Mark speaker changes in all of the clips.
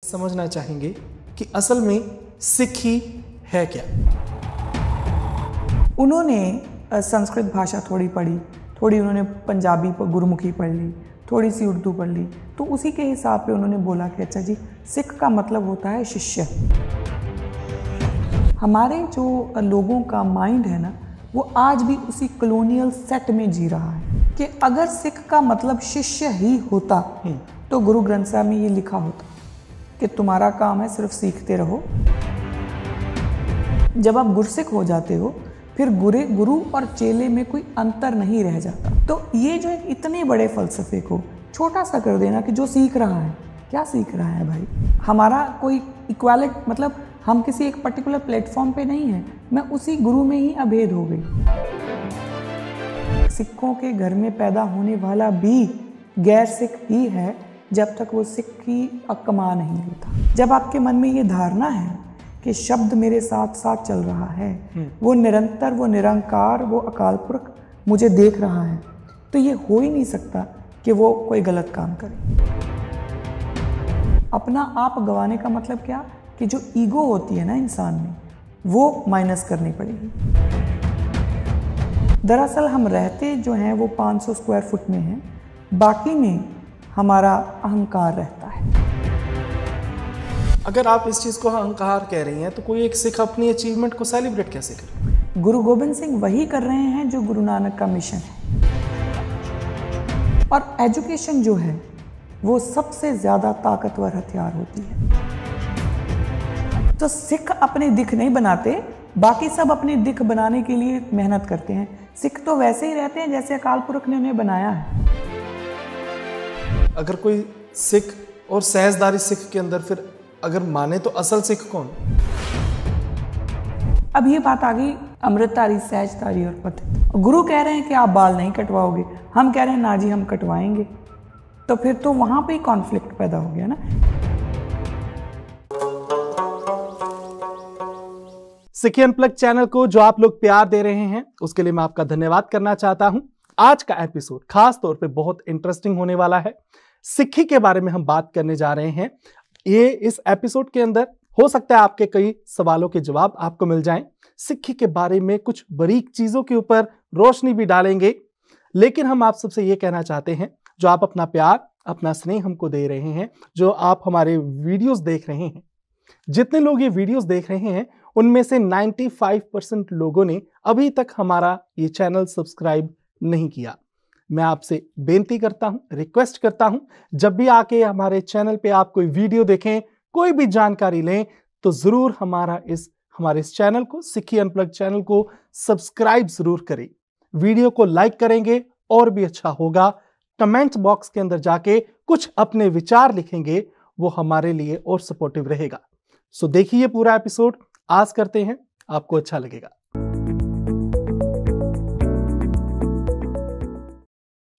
Speaker 1: समझना चाहेंगे कि असल में सिक्खी है क्या।
Speaker 2: उन्होंने संस्कृत भाषा थोड़ी पढ़ी, थोड़ी उन्होंने पंजाबी पर गुरमुखी पढ़ ली, थोड़ी सी उर्दू पढ़ ली, तो उसी के हिसाब पे उन्होंने बोला कि अच्छा जी, सिख का मतलब होता है शिष्य। हमारे जो लोगों का माइंड है ना, वो आज भी उसी कॉलोनियल सेट में जी रहा है कि अगर सिख का मतलब शिष्य ही होता तो गुरु ग्रंथ साहब में ये लिखा होता कि तुम्हारा काम है सिर्फ सीखते रहो। जब आप गुरसिख हो जाते हो फिर गुरु और चेले में कोई अंतर नहीं रह जाता। तो ये जो एक इतने बड़े फलसफे को छोटा सा कर देना कि जो सीख रहा है, क्या सीख रहा है भाई, हमारा कोई इक्वालिटी, मतलब हम किसी एक पर्टिकुलर प्लेटफॉर्म पे नहीं है, मैं उसी गुरु में ही अभेद हो गई। सिखों के घर में पैदा होने वाला भी गैर सिख ही है जब तक वो सिख की कमा नहीं लेता। जब आपके मन में ये धारणा है कि शब्द मेरे साथ साथ चल रहा है, वो निरंतर, वो निरंकार, वो अकाल पुरख मुझे देख रहा है, तो ये हो ही नहीं सकता कि वो कोई गलत काम करे। अपना आप गंवाने का मतलब क्या कि जो ईगो होती है ना इंसान में, वो माइनस करनी पड़ेगी। दरअसल हम रहते जो हैं वो 500 स्क्वायर फुट में हैं, बाकी में हमारा अहंकार रहता है।
Speaker 1: अगर आप इस चीज़ को अहंकार कह रही हैं तो कोई एक सिख अपनी अचीवमेंट को सेलिब्रेट कैसे करे?
Speaker 2: गुरु गोबिंद सिंह वही कर रहे हैं जो गुरु नानक का मिशन है। और एजुकेशन जो है वो सबसे ज़्यादा ताकतवर हथियार होती है। तो सिख अपने दिख नहीं बनाते, बाकी सब अपने दिख बनाने के लिए मेहनत करते हैं। सिख तो वैसे ही रहते हैं जैसे अकाल पुरख ने उन्हें बनाया है।
Speaker 1: अगर कोई सिख और सहजदारी सिख के अंदर फिर अगर माने तो असल सिख कौन?
Speaker 2: अब ये बात आ गई अमृतधारी, सहजधारी और पथित। गुरु कह रहे हैं कि आप बाल नहीं कटवाओगे, हम कह रहे हैं ना जी हम कटवाएंगे, तो फिर तो वहां पे ही कॉन्फ्लिक्ट पैदा हो गया ना।
Speaker 1: सिक्खी अनप्लग्ड चैनल को जो आप लोग प्यार दे रहे हैं उसके लिए मैं आपका धन्यवाद करना चाहता हूं। आज का एपिसोड खास तौर पे बहुत इंटरेस्टिंग होने वाला है। सिक्खी के बारे में हम बात करने जा रहे हैं। ये इस एपिसोड के अंदर हो सकता है आपके कई सवालों के जवाब आपको मिल जाएं। सिक्खी के बारे में कुछ बारीक चीजों के ऊपर रोशनी भी डालेंगे। लेकिन हम आप सबसे ये कहना चाहते हैं, जो आप अपना प्यार, अपना स्नेह हमको दे रहे हैं, जो आप हमारे वीडियोस देख रहे हैं, जितने लोग ये वीडियोस देख रहे हैं उनमें से 95% लोगों ने अभी तक हमारा ये चैनल सब्सक्राइब नहीं किया। मैं आपसे बेनती करता हूं, रिक्वेस्ट करता हूं, जब भी आके हमारे चैनल पे आप कोई वीडियो देखें, कोई भी जानकारी लें, तो जरूर हमारे इस चैनल को, सिक्खी अनप्लग्ड चैनल को सब्सक्राइब जरूर करें। वीडियो को लाइक करेंगे और भी अच्छा होगा। कमेंट बॉक्स के अंदर जाके कुछ अपने विचार लिखेंगे, वो हमारे लिए और सपोर्टिव रहेगा। सो देखिए पूरा एपिसोड, आस करते हैं आपको अच्छा लगेगा।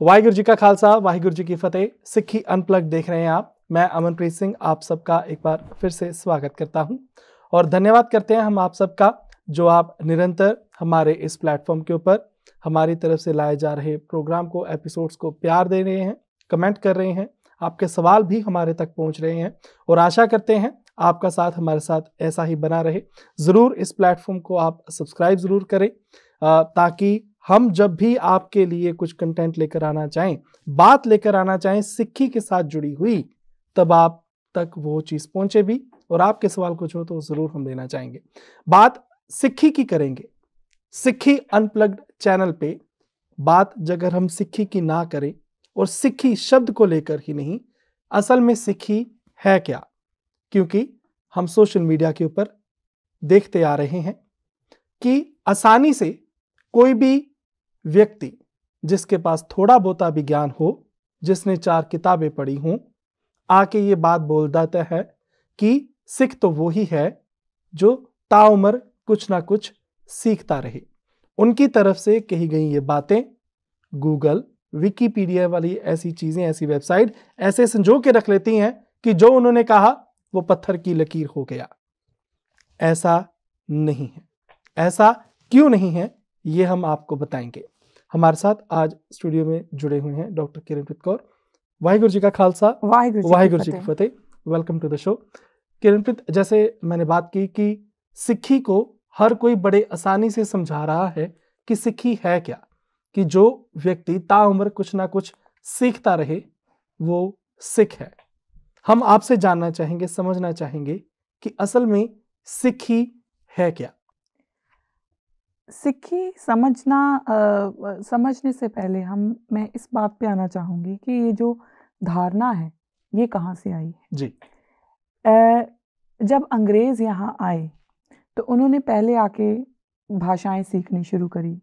Speaker 1: वाहिगुरू जी का खालसा, वाहिगुरू जी की फतेह। सिक्खी अनप्लग्ड देख रहे हैं आप। मैं अमनप्रीत सिंह आप सबका एक बार फिर से स्वागत करता हूं और धन्यवाद करते हैं हम आप सबका, जो आप निरंतर हमारे इस प्लेटफॉर्म के ऊपर हमारी तरफ से लाए जा रहे प्रोग्राम को, एपिसोड्स को प्यार दे रहे हैं, कमेंट कर रहे हैं, आपके सवाल भी हमारे तक पहुंच रहे हैं और आशा करते हैं आपका साथ हमारे साथ ऐसा ही बना रहे। ज़रूर इस प्लेटफॉर्म को आप सब्सक्राइब ज़रूर करें, ताकि हम जब भी आपके लिए कुछ कंटेंट लेकर आना चाहें, बात लेकर आना चाहें सिक्खी के साथ जुड़ी हुई, तब आप तक वो चीज़ पहुंचे भी और आपके सवाल कुछ हो तो ज़रूर हम लेना चाहेंगे। बात सिक्खी की करेंगे सिक्खी अनप्लग्ड चैनल पे। बात अगर हम सिक्खी की ना करें और सिक्खी शब्द को लेकर ही नहीं, असल में सिक्खी है क्या, क्योंकि हम सोशल मीडिया के ऊपर देखते आ रहे हैं कि आसानी से कोई भी व्यक्ति जिसके पास थोड़ा बहुता भी ज्ञान हो, जिसने 4 किताबें पढ़ी हों, आके ये बात बोल देता है कि सिख तो वो ही है जो ताउम्र कुछ ना कुछ सीखता रहे। उनकी तरफ से कही गई ये बातें गूगल, विकिपीडिया वाली ऐसी चीजें, ऐसी वेबसाइट ऐसे संजो के रख लेती हैं कि जो उन्होंने कहा वो पत्थर की लकीर हो गया। ऐसा नहीं है। ऐसा क्यों नहीं है ये हम आपको बताएंगे। हमारे साथ आज स्टूडियो में जुड़े हुए हैं डॉक्टर किरणप्रीत कौर। वाहिगुरू जी का खालसा, वाहिगुरू जी की फतेह। Welcome to the show. Kiranpreet, जैसे मैंने बात की कि सिक्खी को हर कोई बड़े आसानी से समझा रहा है कि सिक्खी है क्या, कि जो व्यक्ति ताउम्र कुछ ना कुछ सीखता रहे वो सिख है। हम आपसे जानना चाहेंगे, समझना चाहेंगे कि असल में सिक्खी है क्या।
Speaker 2: सिक्खी समझने से पहले मैं इस बात पे आना चाहूँगी कि ये जो धारणा है ये कहाँ से आई है।
Speaker 1: जी।
Speaker 2: जब अंग्रेज़ यहाँ आए तो उन्होंने पहले आके भाषाएं सीखनी शुरू करी।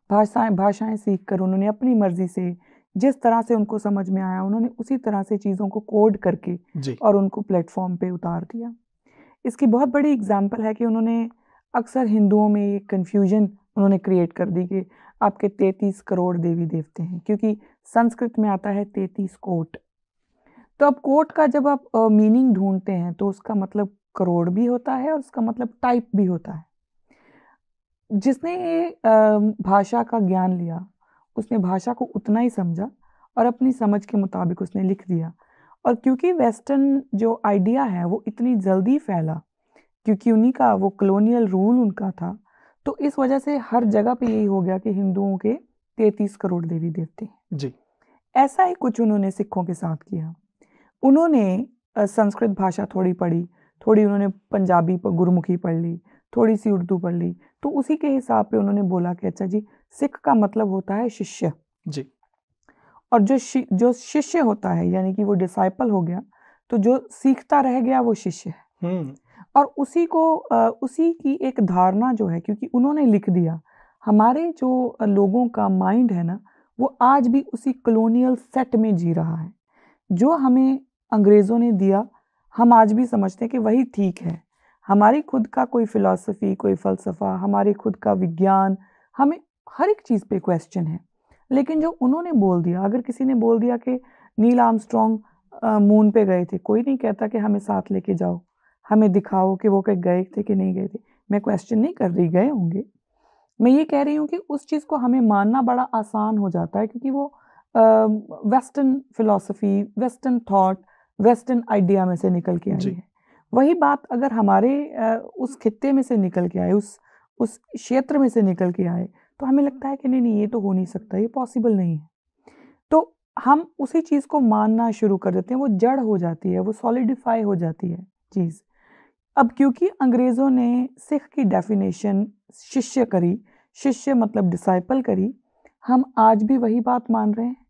Speaker 2: भाषाएं सीख कर उन्होंने अपनी मर्जी से जिस तरह से उनको समझ में आया उन्होंने उसी तरह से चीज़ों को कोड करके
Speaker 1: जी।
Speaker 2: और उनको प्लेटफॉर्म पे उतार दिया। इसकी बहुत बड़ी एग्जाम्पल है कि उन्होंने अक्सर हिंदुओं में ये कन्फ्यूजन उन्होंने क्रिएट कर दी कि आपके 33 करोड़ देवी देवते हैं, क्योंकि संस्कृत में आता है 33 कोट। तो अब कोट का जब आप मीनिंग ढूंढते हैं तो उसका मतलब करोड़ भी होता है और उसका मतलब टाइप भी होता है। जिसने ये भाषा का ज्ञान लिया उसने भाषा को उतना ही समझा और अपनी समझ के मुताबिक उसने लिख दिया। और क्योंकि वेस्टर्न जो आइडिया है वो इतनी जल्दी फैला, क्योंकि उन्हीं का वो कॉलोनियल रूल उनका था, तो इस वजह से हर जगह पे यही हो गया कि हिंदुओं के 33 करोड़ देवी देवते हैं।
Speaker 1: जी।
Speaker 2: ऐसा ही कुछ उन्होंने सिखों के साथ किया। उन्होंने संस्कृत भाषा थोड़ी पढ़ी, थोड़ी उन्होंने पंजाबी गुरमुखी पढ़ ली, थोड़ी सी उर्दू पढ़ ली, तो उसी के हिसाब पे उन्होंने बोला कि अच्छा जी, सिख का मतलब होता है शिष्य।
Speaker 1: जी।
Speaker 2: और जो शिष्य होता है यानी कि वो डिसाइपल हो गया, तो जो सीखता रह गया वो शिष्य है। और उसी की एक धारणा जो है, क्योंकि उन्होंने लिख दिया, हमारे जो लोगों का माइंड है ना वो आज भी उसी कॉलोनियल सेट में जी रहा है। जो हमें अंग्रेज़ों ने दिया हम आज भी समझते हैं कि वही ठीक है। हमारी खुद का कोई फ़िलॉसफ़ी, कोई फ़लसफ़ा, हमारे खुद का विज्ञान, हमें हर एक चीज़ पे क्वेश्चन है। लेकिन जो उन्होंने बोल दिया, अगर किसी ने बोल दिया कि नील आर्मस्ट्रॉन्ग मून पे गए थे, कोई नहीं कहता कि हमें साथ लेके जाओ, हमें दिखाओ कि वो कहीं गए थे कि नहीं गए थे। मैं क्वेश्चन नहीं कर रही गए होंगे, मैं ये कह रही हूँ कि उस चीज़ को हमें मानना बड़ा आसान हो जाता है, क्योंकि वो western philosophy, western thought, western idea में से निकल के आई है। वही बात अगर हमारे उस खित्ते में से निकल के आए, उस क्षेत्र में से निकल के आए, तो हमें लगता है कि नहीं ये तो हो नहीं सकता, ये पॉसिबल नहीं है। तो हम उसी चीज़ को मानना शुरू कर देते हैं, वो जड़ हो जाती है, वो सॉलिडिफाई हो जाती है चीज़। अब क्योंकि अंग्रेज़ों ने सिख की डेफिनेशन शिष्य करी, शिष्य मतलब डिसाइपल करी, हम आज भी वही बात मान रहे हैं।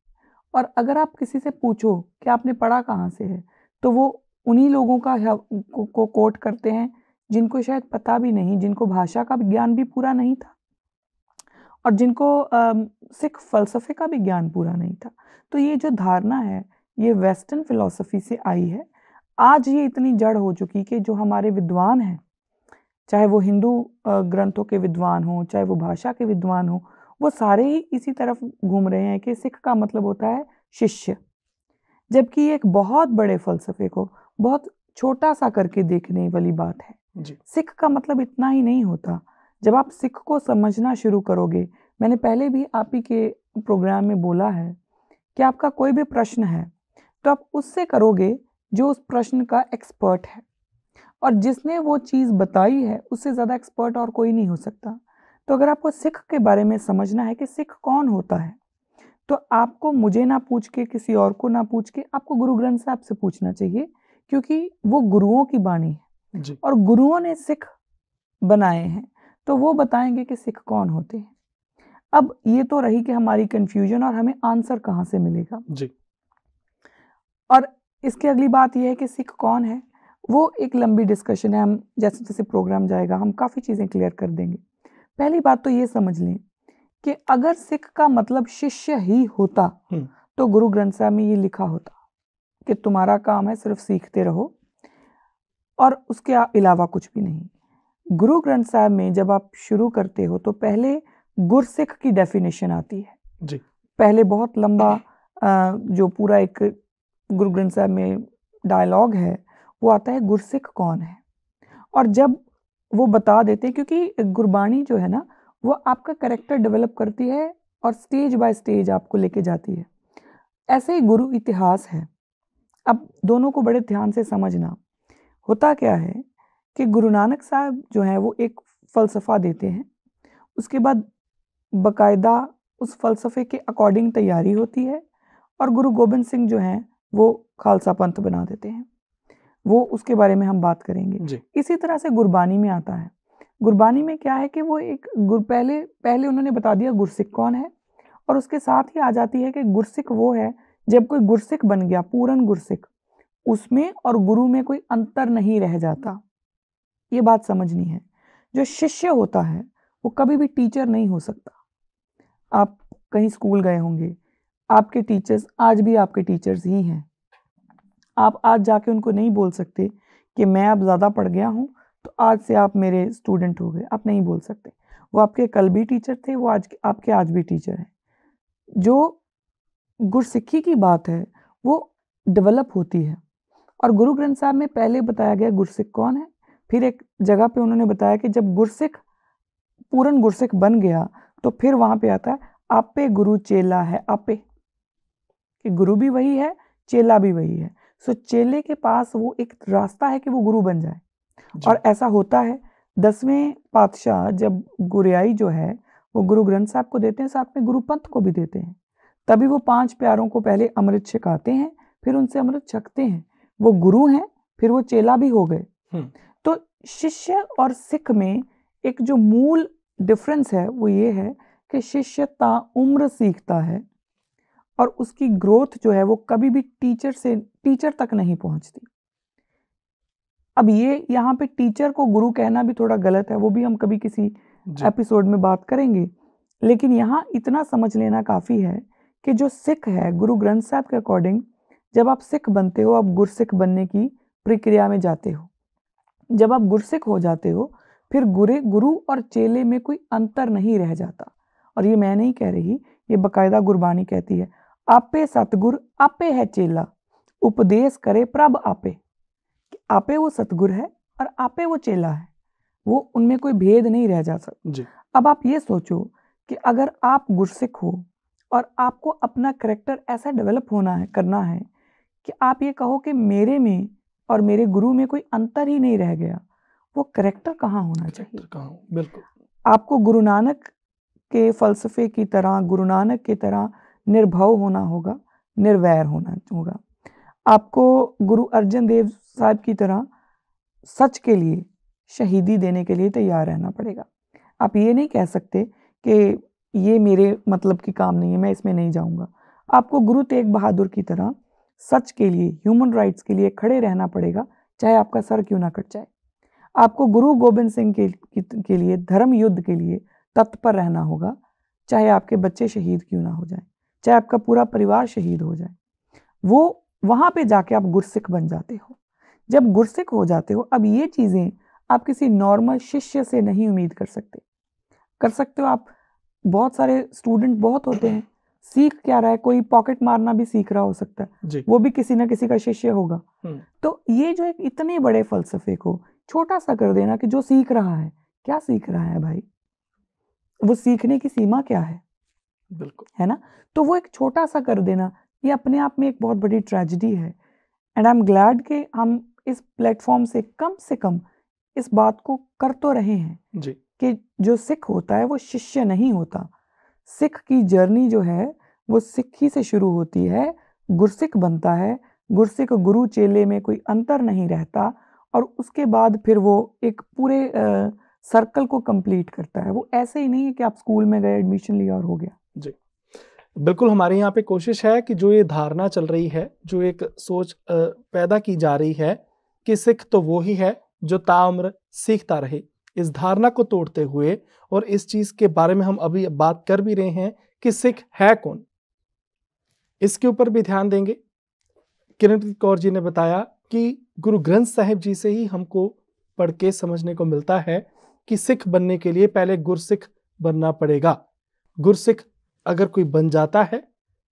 Speaker 2: और अगर आप किसी से पूछो कि आपने पढ़ा कहाँ से है, तो वो उन्हीं लोगों का को कोट करते हैं जिनको शायद पता भी नहीं, जिनको भाषा का ज्ञान भी पूरा नहीं था और जिनको सिख फ़लसफ़े का भी ज्ञान पूरा नहीं था। तो ये जो धारणा है ये वेस्टर्न फ़िलॉसफ़ी से आई है। आज ये इतनी जड़ हो चुकी कि जो हमारे विद्वान हैं, चाहे वो हिंदू ग्रंथों के विद्वान हों, चाहे वो भाषा के विद्वान हों, वो सारे ही इसी तरफ घूम रहे हैं कि सिख का मतलब होता है शिष्य। जबकि एक बहुत बड़े फ़लसफ़े को बहुत छोटा सा करके देखने वाली बात है।
Speaker 1: जी।
Speaker 2: सिख का मतलब इतना ही नहीं होता। जब आप सिख को समझना शुरू करोगे, मैंने पहले भी आप ही के प्रोग्राम में बोला है कि आपका कोई भी प्रश्न है तो आप उससे करोगे जो उस प्रश्न का एक्सपर्ट है, और जिसने वो चीज़ बताई है उससे ज़्यादा एक्सपर्ट और कोई नहीं हो सकता। तो अगर आपको सिख के बारे में समझना है कि सिख कौन होता है, तो आपको मुझे ना पूछ के, किसी और को ना पूछ के, आपको गुरु ग्रंथ साहब से पूछना चाहिए, क्योंकि वो गुरुओं की बाणी है
Speaker 1: जी।
Speaker 2: और गुरुओं ने सिख बनाए हैं, तो वो बताएंगे कि सिख कौन होते हैं। अब ये तो रही कि हमारी कन्फ्यूजन और हमें आंसर कहाँ से मिलेगा।
Speaker 1: जी।
Speaker 2: और इसकी अगली बात यह है कि सिख कौन है, वो एक लंबी डिस्कशन है। हम जैसे जैसे प्रोग्राम जाएगा हम काफ़ी चीज़ें क्लियर कर देंगे। पहली बात तो ये समझ लें कि अगर सिख का मतलब शिष्य ही होता तो गुरु ग्रंथ साहब में ये लिखा होता कि तुम्हारा काम है सिर्फ सीखते रहो और उसके अलावा कुछ भी नहीं। गुरु ग्रंथ साहब में जब आप शुरू करते हो तो पहले गुरसिख की डेफिनेशन आती है।
Speaker 1: जी।
Speaker 2: पहले बहुत लंबा जो पूरा एक गुरु ग्रंथ साहब में डायलॉग है वो आता है गुरसिख कौन है, और जब वो बता देते हैं, क्योंकि गुरबाणी जो है ना वो आपका कैरेक्टर डेवलप करती है और स्टेज बाय स्टेज आपको लेके जाती है। ऐसे ही गुरु इतिहास है। अब दोनों को बड़े ध्यान से समझना। होता क्या है कि गुरु नानक साहब जो हैं वो एक फ़लसफ़ा देते हैं, उसके बाद बाकायदा उस फ़लसफ़े के अकॉर्डिंग तैयारी होती है और गुरु गोबिंद सिंह जो हैं वो खालसा पंथ बना देते हैं। वो उसके बारे में हम बात करेंगे
Speaker 1: जी।
Speaker 2: इसी तरह से गुरबानी में आता है। गुरबानी में क्या है कि वो एक पहले उन्होंने बता दिया गुरसिख कौन है, और उसके साथ ही आ जाती है कि गुरसिख वो है जब कोई गुरसिख बन गया, पूर्ण गुरसिख, उसमें और गुरु में कोई अंतर नहीं रह जाता। ये बात समझनी है। जो शिष्य होता है वो कभी भी टीचर नहीं हो सकता। आप कहीं स्कूल गए होंगे, आपके टीचर्स आज भी आपके टीचर्स ही हैं। आप आज जाके उनको नहीं बोल सकते कि मैं अब ज़्यादा पढ़ गया हूँ तो आज से आप मेरे स्टूडेंट हो गए, आप नहीं बोल सकते। वो आपके कल भी टीचर थे, वो आपके आज भी टीचर हैं। जो गुरसिक्खी की बात है वो डेवलप होती है, और गुरु ग्रंथ साहब में पहले बताया गया गुरसिख कौन है, फिर एक जगह पे उन्होंने बताया कि जब गुरसिख पूर्ण गुरसिख बन गया तो फिर वहाँ पे आता है आपे गुरु चेला है आपे, कि गुरु भी वही है, चेला भी वही है। सो चेले के पास वो एक रास्ता है कि वो गुरु बन जाए। और ऐसा होता है 10वें पातशाह जब गुरियाई जो है वो गुरु ग्रंथ साहब को देते हैं, साथ में गुरु पंथ को भी देते हैं, तभी वो 5 प्यारों को पहले अमृत छकाते हैं, फिर उनसे अमृत छकते हैं। वो गुरु हैं, फिर वो चेला भी हो गए। तो शिष्य और सिख में एक जो मूल डिफरेंस है वो ये है कि शिष्य ताउम्र सीखता है और उसकी ग्रोथ जो है वो कभी भी टीचर तक नहीं पहुंचती। अब ये यहाँ पे टीचर को गुरु कहना भी थोड़ा गलत है, वो भी हम कभी किसी एपिसोड में बात करेंगे, लेकिन यहाँ इतना समझ लेना काफ़ी है कि जो सिख है गुरु ग्रंथ साहब के अकॉर्डिंग, जब आप सिख बनते हो आप गुरसिख बनने की प्रक्रिया में जाते हो। जब आप गुरसिख हो जाते हो फिर गुरु और चेले में कोई अंतर नहीं रह जाता। और ये मैं नहीं कह रही, ये बाकायदा गुरबानी कहती है, आपे सतगुर आपे है चेला, उपदेश करे प्रभ आपे। आपे वो सतगुर है और आपे वो चेला है, वो उनमें कोई भेद नहीं रह जा सकता। अब आप ये सोचो कि अगर आप गुरसिख हो और आपको अपना करैक्टर ऐसा डेवलप करना है कि आप ये कहो कि मेरे में और मेरे गुरु में कोई अंतर ही नहीं रह गया, वो करैक्टर कहाँ होना चाहिए?
Speaker 1: बिल्कुल।
Speaker 2: आपको गुरु नानक के फलसफे की तरह, गुरु नानक की तरह निर्भव होना होगा, निर्वैर होना होगा। आपको गुरु अर्जन देव साहब की तरह सच के लिए शहीदी देने के लिए तैयार रहना पड़ेगा। आप ये नहीं कह सकते कि ये मेरे मतलब की काम नहीं है, मैं इसमें नहीं जाऊंगा। आपको गुरु तेग बहादुर की तरह सच के लिए, ह्यूमन राइट्स के लिए खड़े रहना पड़ेगा, चाहे आपका सर क्यों ना कट जाए। आपको गुरु गोबिंद सिंह के लिए, धर्म युद्ध के लिए तत्पर रहना होगा, चाहे आपके बच्चे शहीद क्यों ना हो जाए, चाहे आपका पूरा परिवार शहीद हो जाए। वो वहाँ पे जाके आप गुरसिख बन जाते हो। जब गुरसिख हो जाते हो, अब ये चीज़ें आप किसी नॉर्मल शिष्य से नहीं उम्मीद कर सकते हो। आप बहुत सारे स्टूडेंट बहुत होते हैं, सीख क्या रहा है, कोई पॉकेट मारना भी सीख रहा हो सकता है, वो भी किसी ना किसी का शिष्य होगा। तो ये जो एक इतने बड़े फलसफे को छोटा सा कर देना कि जो सीख रहा है, क्या सीख रहा है भाई, वो सीखने की सीमा क्या है?
Speaker 1: बिल्कुल,
Speaker 2: है ना। तो वो एक छोटा सा कर देना, ये अपने आप में एक बहुत बड़ी ट्रेजेडी है। एंड आई एम ग्लैड कि हम इस प्लेटफॉर्म से कम इस बात को कर तो रहे हैं
Speaker 1: जी।
Speaker 2: कि जो सिख होता है वो शिष्य नहीं होता। सिख की जर्नी जो है वो सिक्खी से शुरू होती है, गुरसिख बनता है, गुरसिख गुरु चेले में कोई अंतर नहीं रहता, और उसके बाद फिर वो एक पूरे सर्कल को कंप्लीट करता है। वो ऐसे ही नहीं है कि आप स्कूल में गए, एडमिशन लिया और हो गया।
Speaker 1: जी बिल्कुल, हमारे यहाँ पे कोशिश है कि जो ये धारणा चल रही है, जो एक सोच पैदा की जा रही है कि सिख तो वो ही है जो ताउम्र सीखता रहे, इस धारणा को तोड़ते हुए, और इस चीज के बारे में हम अभी बात कर भी रहे हैं कि सिख है कौन, इसके ऊपर भी ध्यान देंगे। किरणप्रीत कौर जी ने बताया कि गुरु ग्रंथ साहिब जी से ही हमको पढ़ के समझने को मिलता है कि सिख बनने के लिए पहले गुरसिख बनना पड़ेगा। गुरसिख अगर कोई बन जाता है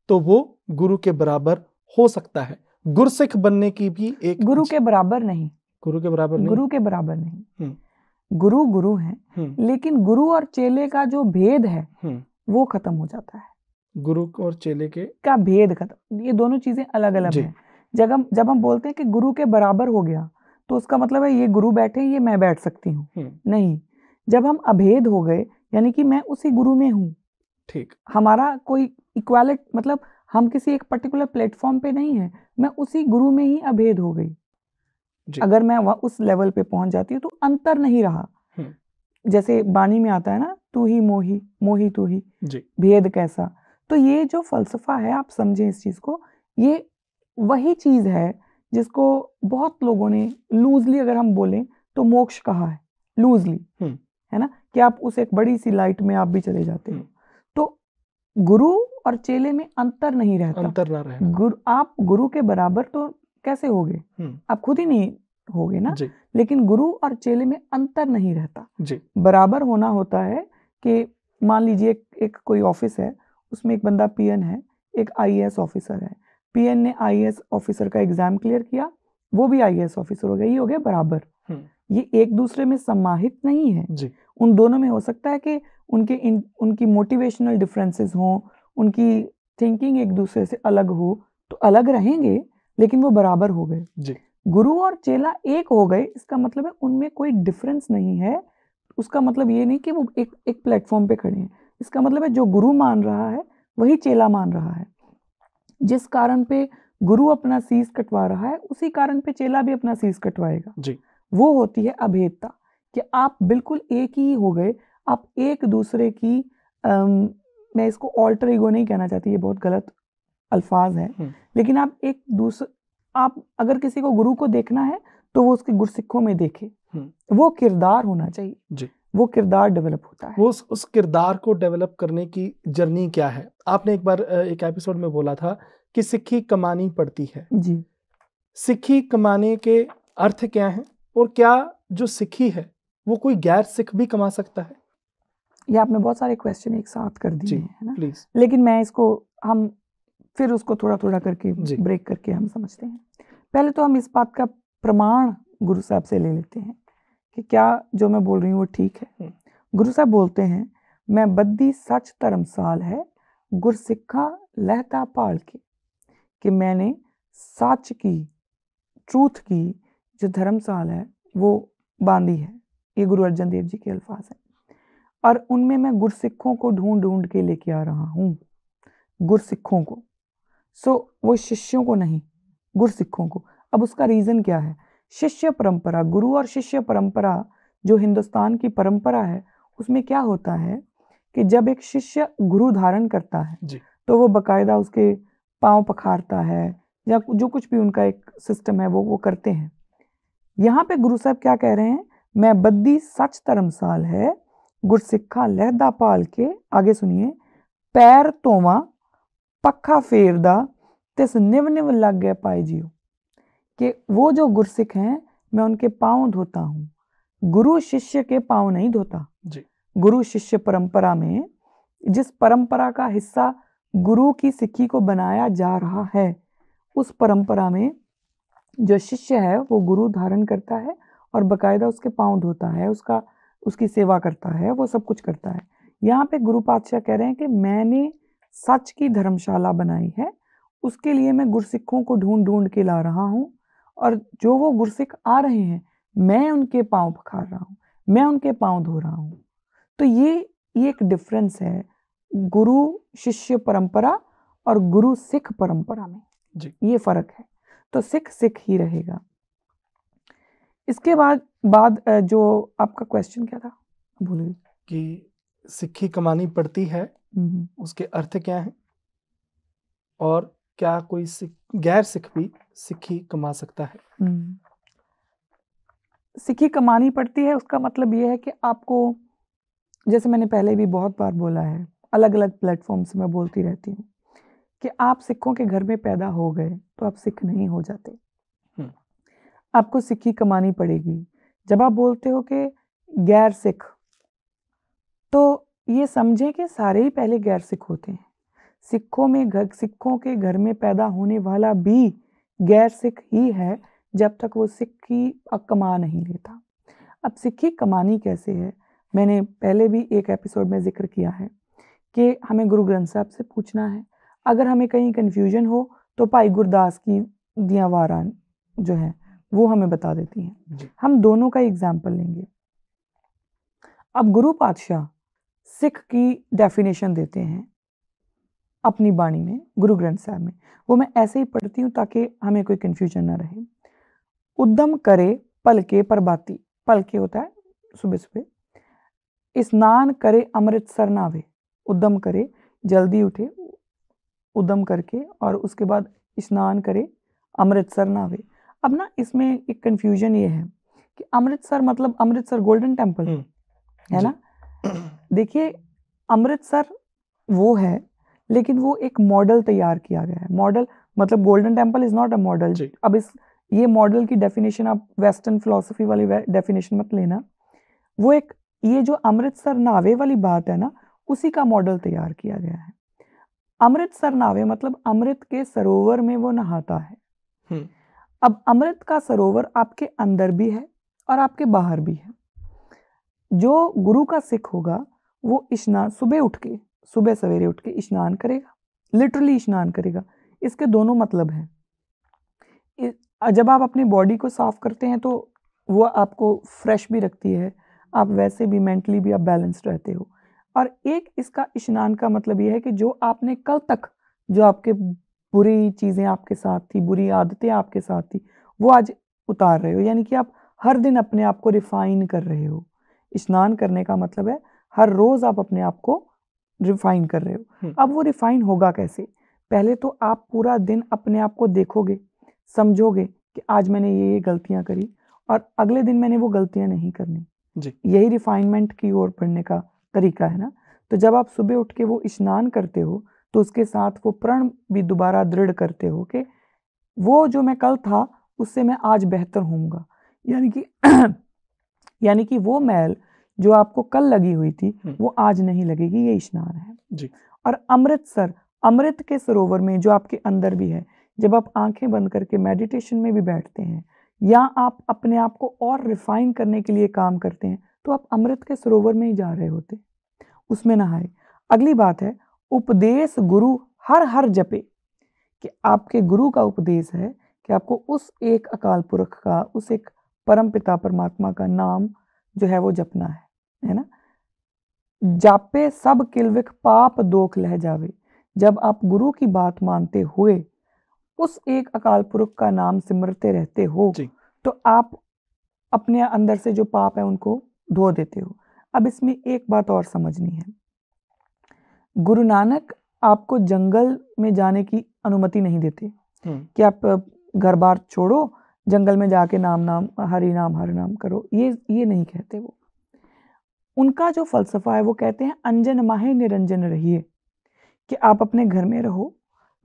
Speaker 1: तो वो गुरु के बराबर हो सकता है। गुरसिख बनने की भी एक
Speaker 2: गुरु के बराबर नहीं,
Speaker 1: गुरु के बराबर नहीं।
Speaker 2: गुरु हैं, लेकिन गुरु और चेले का जो भेद है वो खत्म हो जाता है।
Speaker 1: गुरु और चेले का
Speaker 2: भेद खत्म, ये दोनों चीजें अलग अलग हैं। जब हम बोलते हैं कि गुरु के बराबर हो गया, तो उसका मतलब है ये गुरु बैठे हैं, ये मैं बैठ सकती हूँ, नहीं। जब हम अभेद हो गए, यानी कि मैं उसी गुरु में हूँ,
Speaker 1: ठीक,
Speaker 2: हमारा कोई इक्वालिट, मतलब हम किसी एक पर्टिकुलर प्लेटफॉर्म पे नहीं है, मैं उसी गुरु में ही अभेद हो गई।
Speaker 1: जी,
Speaker 2: अगर मैं उस लेवल पे पहुंच जाती हूँ तो अंतर नहीं रहा। जैसे बानी में आता है ना, तू ही मोही, मोही तू ही,
Speaker 1: जी,
Speaker 2: भेद कैसा। तो ये जो फलसफा है, आप समझें इस चीज को, ये वही चीज है जिसको बहुत लोगों ने लूजली, अगर हम बोलें तो मोक्ष कहा है, लूजली, है ना, कि आप उस एक बड़ी सी लाइट में आप भी चले जाते हो। तो गुरु और चेले में अंतर नहीं रहता,
Speaker 1: अंतर ना रहना।
Speaker 2: आप गुरु के बराबर तो कैसे होगे, आप खुद ही नहीं होगे ना।
Speaker 1: जी,
Speaker 2: लेकिन गुरु और चेले में अंतर नहीं रहता,
Speaker 1: जी,
Speaker 2: बराबर होना होता है कि मान लीजिए एक कोई ऑफिस है, उसमें एक बंदा पीएन है, एक आईएएस ऑफिसर है। पीएन ने आईएएस ऑफिसर का एग्जाम क्लियर किया, वो भी आईएएस ऑफिसर हो गया, ये हो गया बराबर। ये एक दूसरे में समाहित नहीं है।
Speaker 1: जी,
Speaker 2: उन दोनों में हो सकता है कि उनकी मोटिवेशनल डिफरेंसेस हों, उनकी थिंकिंग एक दूसरे से अलग हो, तो अलग रहेंगे, लेकिन वो बराबर हो गए।
Speaker 1: जी,
Speaker 2: गुरु और चेला एक हो गए, इसका मतलब है उनमें कोई डिफरेंस नहीं है। उसका मतलब ये नहीं कि वो एक प्लेटफॉर्म पे खड़े हैं। इसका मतलब है जो गुरु मान रहा है वही चेला मान रहा है। जिस कारण पे गुरु अपना शीश कटवा रहा है, उसी कारण पे चेला भी अपना शीश कटवाएगा।
Speaker 1: जी,
Speaker 2: वो होती है अभेदता, कि आप बिल्कुल एक ही हो गए। आप एक दूसरे की मैं इसको ऑल्टर ईगो नहीं कहना चाहती, ये बहुत गलत अल्फाज है, लेकिन आप अगर किसी को गुरु को देखना है तो वो उसके गुरसिक्खों में देखे, वो किरदार होना चाहिए।
Speaker 1: जी,
Speaker 2: वो किरदार डेवलप होता है।
Speaker 1: वो उस किरदार को डेवलप करने की जर्नी क्या है? आपने एक बार एक एपिसोड में बोला था कि सिक्खी कमानी पड़ती है।
Speaker 2: जी,
Speaker 1: सिक्खी कमाने के अर्थ क्या हैं, और क्या जो सिक्खी है वो कोई गैर सिख भी कमा सकता है?
Speaker 2: ये आपने बहुत सारे क्वेश्चन एक साथ कर दिए
Speaker 1: जी,
Speaker 2: हैं, है ना।
Speaker 1: प्लीज।
Speaker 2: लेकिन मैं इसको, हम फिर उसको थोड़ा थोड़ा करके
Speaker 1: जी,
Speaker 2: ब्रेक करके हम समझते हैं। पहले तो हम इस बात का प्रमाण गुरु साहब से ले लेते हैं कि क्या जो मैं बोल रही हूँ वो ठीक है। गुरु साहब बोलते हैं, मैं बद्दी सच धर्मसाल है, गुरसिक्खा लहता पाल के, कि मैंने सच की, ट्रूथ की जो धर्मसाल है वो बांधी है। ये गुरु अर्जन देव जी के अल्फाज हैं। और उनमें मैं गुरसिक्खों को ढूंढ ढूंढ के लेके आ रहा हूँ, गुरसिक्खों को। वो शिष्यों को नहीं, गुरसिक्खों को। अब उसका रीजन क्या है? शिष्य परंपरा, गुरु और शिष्य परंपरा जो हिंदुस्तान की परंपरा है, उसमें क्या होता है कि जब एक शिष्य गुरु धारण करता है
Speaker 1: जी,
Speaker 2: तो वो बकायदा उसके पांव पखारता है, या जो कुछ भी उनका एक सिस्टम है वो करते हैं। यहाँ पे गुरु साहब क्या कह रहे हैं? मैं बद्दी सच धर्मसाल है, गुरसिक्खा लहदा पाल के, आगे सुनिए, पैर तोवा पक्खा फेरदा तिस निव निव लग गए पाए जियो, कि वो जो गुरसिख हैं मैं उनके पांव धोता हूँ, गुरु शिष्य के पांव नहीं धोता।
Speaker 1: जी,
Speaker 2: गुरु शिष्य परंपरा में जिस परंपरा का हिस्सा गुरु की सिक्खी को बनाया जा रहा है, उस परंपरा में जो शिष्य है वो गुरु धारण करता है और बकायदा उसके पांव धोता है, उसकी सेवा करता है, वो सब कुछ करता है। यहाँ पे गुरु पातशाह कह रहे हैं कि मैंने सच की धर्मशाला बनाई है, उसके लिए मैं गुरसिखों को ढूंढ ढूंढ के ला रहा हूँ, और जो वो गुरसिख आ रहे हैं मैं उनके पांव पखार रहा हूँ, मैं उनके पांव धो रहा हूँ। तो ये एक डिफरेंस है गुरु शिष्य परंपरा और गुरु सिख परंपरा में,
Speaker 1: जी,
Speaker 2: ये फर्क है। तो सिख सिख ही रहेगा। इसके बाद जो आपका क्वेश्चन क्या था, भूल गई।
Speaker 1: कि सिक्खी कमानी पड़ती है, उसके अर्थ क्या हैं, और क्या कोई गैर सिख भी सिक्खी कमा सकता है?
Speaker 2: सिक्खी कमानी पड़ती है, उसका मतलब ये है कि आपको, जैसे मैंने पहले भी बहुत बार बोला है, अलग अलग प्लेटफॉर्म से मैं बोलती रहती हूँ कि आप सिखों के घर में पैदा हो गए तो आप सिख नहीं हो जाते, आपको सिक्खी कमानी पड़ेगी। जब आप बोलते हो कि गैर सिख, तो ये समझें कि सारे ही पहले गैर सिख होते हैं। सिखों के घर में पैदा होने वाला भी गैर सिख ही है जब तक वो सिक्खी कमा नहीं लेता। अब सिक्खी कमानी कैसे है, मैंने पहले भी एक एपिसोड में जिक्र किया है कि हमें गुरु ग्रंथ साहब से पूछना है। अगर हमें कहीं कन्फ्यूजन हो तो भाई गुरदास की दियां वारान जो है वो हमें बता देती हैं।
Speaker 1: जी।
Speaker 2: हम दोनों का एग्जाम्पल लेंगे। अब गुरु पातशाह सिख की डेफिनेशन देते हैं अपनी बाणी में, गुरु ग्रंथ साहब में। वो मैं ऐसे ही पढ़ती हूँ ताकि हमें कोई कंफ्यूजन ना रहे। उद्यम करे पलके प्रभाती, पलके होता है सुबह सुबह। स्नान करे अमृतसर नावे, उद्यम करे जल्दी उठे उद्यम करके और उसके बाद स्नान करे अमृतसर नावे। अब ना इसमें एक कंफ्यूजन ये है कि अमृतसर मतलब अमृतसर गोल्डन टेम्पल है ना। देखिए अमृतसर वो है, लेकिन वो एक मॉडल तैयार किया गया है। मॉडल मतलब golden temple is not a model. अब इस ये मॉडल की डेफिनेशन आप वेस्टर्न फिलोसफी वाली डेफिनेशन मत लेना। वो एक ये जो अमृतसर नावे वाली बात है ना, उसी का मॉडल तैयार किया गया है। अमृतसर नावे मतलब अमृत के सरोवर में वो नहाता है। अब अमृत का सरोवर आपके अंदर भी है और आपके बाहर भी है। जो गुरु का सिख होगा वो स्नान सुबह सवेरे उठ के स्नान करेगा, लिटरली स्नान करेगा। इसके दोनों मतलब हैं। जब आप अपनी बॉडी को साफ करते हैं तो वो आपको फ्रेश भी रखती है, आप वैसे भी मेंटली भी आप बैलेंस्ड रहते हो। और एक इसका स्नान का मतलब ये है कि जो आपने कल तक जो आपके बुरी चीज़ें आपके साथ थी, बुरी आदतें आपके साथ थी, वो आज उतार रहे हो। यानी कि आप हर दिन अपने आप को रिफाइन कर रहे हो। स्नान करने का मतलब है हर रोज़ आप अपने आप को रिफाइन कर रहे हो। अब वो रिफाइन होगा कैसे? पहले तो आप पूरा दिन अपने आप को देखोगे, समझोगे कि आज मैंने ये गलतियां करी और अगले दिन मैंने वो गलतियां नहीं करनी जी। यही रिफाइनमेंट की ओर बढ़ने का तरीका है ना। तो जब आप सुबह उठ के वो स्नान करते हो तो उसके साथ वो प्रण भी दोबारा दृढ़ करते हो कि वो जो मैं कल था उससे मैं आज बेहतर होऊंगा। यानी कि वो मैल जो आपको कल लगी हुई थी वो आज नहीं लगेगी। ये स्नान है जी। और अमृतसर, अमृत के सरोवर में जो आपके अंदर भी है, जब आप आंखें बंद करके मेडिटेशन में भी बैठते हैं या आप अपने आप को और रिफाइन करने के लिए काम करते हैं तो आप अमृत के सरोवर में ही जा रहे होते, उसमें नहाए। अगली बात है उपदेश गुरु हर हर जपे, कि आपके गुरु का उपदेश है कि आपको उस एक अकाल पुरख का, उस एक परम पिता परमात्मा का नाम जो है वो जपना है ना। जापे सब किलविख पाप दोख लह जावे, जब आप गुरु की बात मानते हुए उस एक अकाल पुरख का नाम सिमरते रहते हो तो आप अपने अंदर से जो पाप है उनको धो देते हो। अब इसमें एक बात और समझनी है, गुरु नानक आपको जंगल में जाने की अनुमति नहीं देते कि आप घर बार छोड़ो, जंगल में जाके नाम हरि नाम करो, ये नहीं कहते वो। उनका जो फलसफा है वो कहते हैं अंजन माहे निरंजन रहिए, कि आप अपने घर में रहो,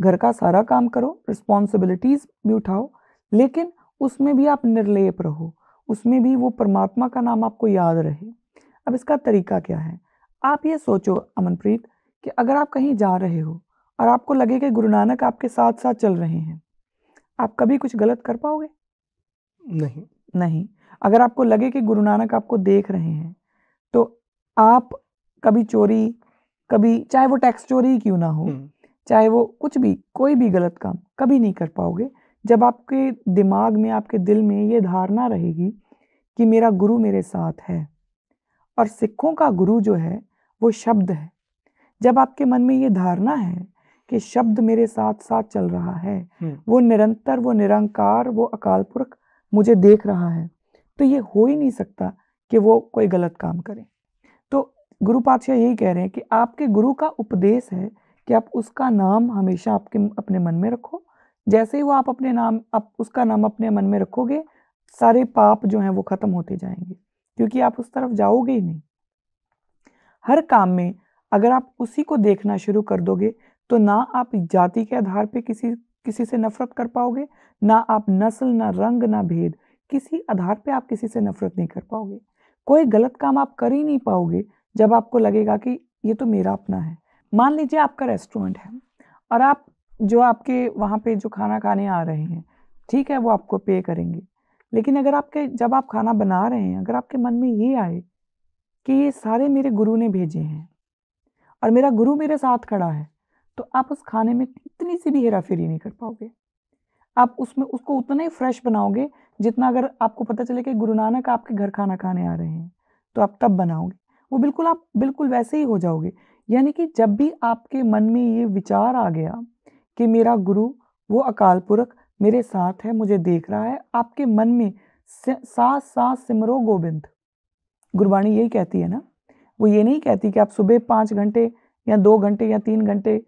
Speaker 2: घर का सारा काम करो, रिस्पॉन्सिबिलिटीज भी उठाओ, लेकिन उसमें भी आप निर्लेप रहो, उसमें भी वो परमात्मा का नाम आपको याद रहे। अब इसका तरीका क्या है? आप ये सोचो अमनप्रीत कि अगर आप कहीं जा रहे हो और आपको लगे कि गुरु नानक आपके साथ साथ चल रहे हैं, आप कभी कुछ गलत कर पाओगे? नहीं। अगर आपको लगे कि गुरु नानक आपको देख रहे हैं तो आप कभी चोरी, कभी चाहे वो टैक्स चोरी ही क्यों ना हो, चाहे वो कुछ भी, कोई भी गलत काम कभी नहीं कर पाओगे जब आपके दिमाग में, आपके दिल में ये धारणा रहेगी कि मेरा गुरु मेरे साथ है। और सिखों का गुरु जो है वो शब्द है। जब आपके मन में ये धारणा है कि शब्द मेरे साथ साथ चल रहा है, वो निरंतर, वो निरंकार, वो अकाल पुरख मुझे देख रहा है, तो ये हो ही नहीं सकता कि वो कोई गलत काम करे। तो गुरु पातशाह यही कह रहे हैं कि आपके गुरु का उपदेश है कि आप उसका नाम हमेशा आपके अपने मन में रखो। जैसे ही वो आप उसका नाम अपने मन में रखोगे, सारे पाप जो हैं वो खत्म होते जाएंगे, क्योंकि आप उस तरफ जाओगे ही नहीं। हर काम में अगर आप उसी को देखना शुरू कर दोगे तो ना आप जाति के आधार पे किसी से नफरत कर पाओगे, ना आप नस्ल, ना रंग, ना भेद, किसी आधार पे आप किसी से नफरत नहीं कर पाओगे। कोई गलत काम आप कर ही नहीं पाओगे जब आपको लगेगा कि ये तो मेरा अपना है। मान लीजिए आपका रेस्टोरेंट है और आप जो आपके वहाँ पे जो खाना खाने आ रहे हैं, ठीक है, वो आपको पे करेंगे, लेकिन अगर जब आप खाना बना रहे हैं, अगर आपके मन में ये आए कि ये सारे मेरे गुरु ने भेजे हैं और मेरा गुरु मेरे साथ खड़ा है, तो आप उस खाने में इतनी सी भी हेराफेरी नहीं कर पाओगे। आप उसमें उसको उतना ही फ्रेश बनाओगे जितना अगर आपको पता चले कि गुरु नानक आपके घर खाना खाने आ रहे हैं तो आप तब बनाओगे, वो बिल्कुल आप बिल्कुल वैसे ही हो जाओगे। यानी कि जब भी आपके मन में ये विचार आ गया कि मेरा गुरु वो अकाल पुरख मेरे साथ है, मुझे देख रहा है, आपके मन में सांस सांस सिमरो गोविंद, गुरबाणी यही कहती है ना, वो ये नहीं कहती कि आप सुबह 5 घंटे या 2 घंटे या 3 घंटे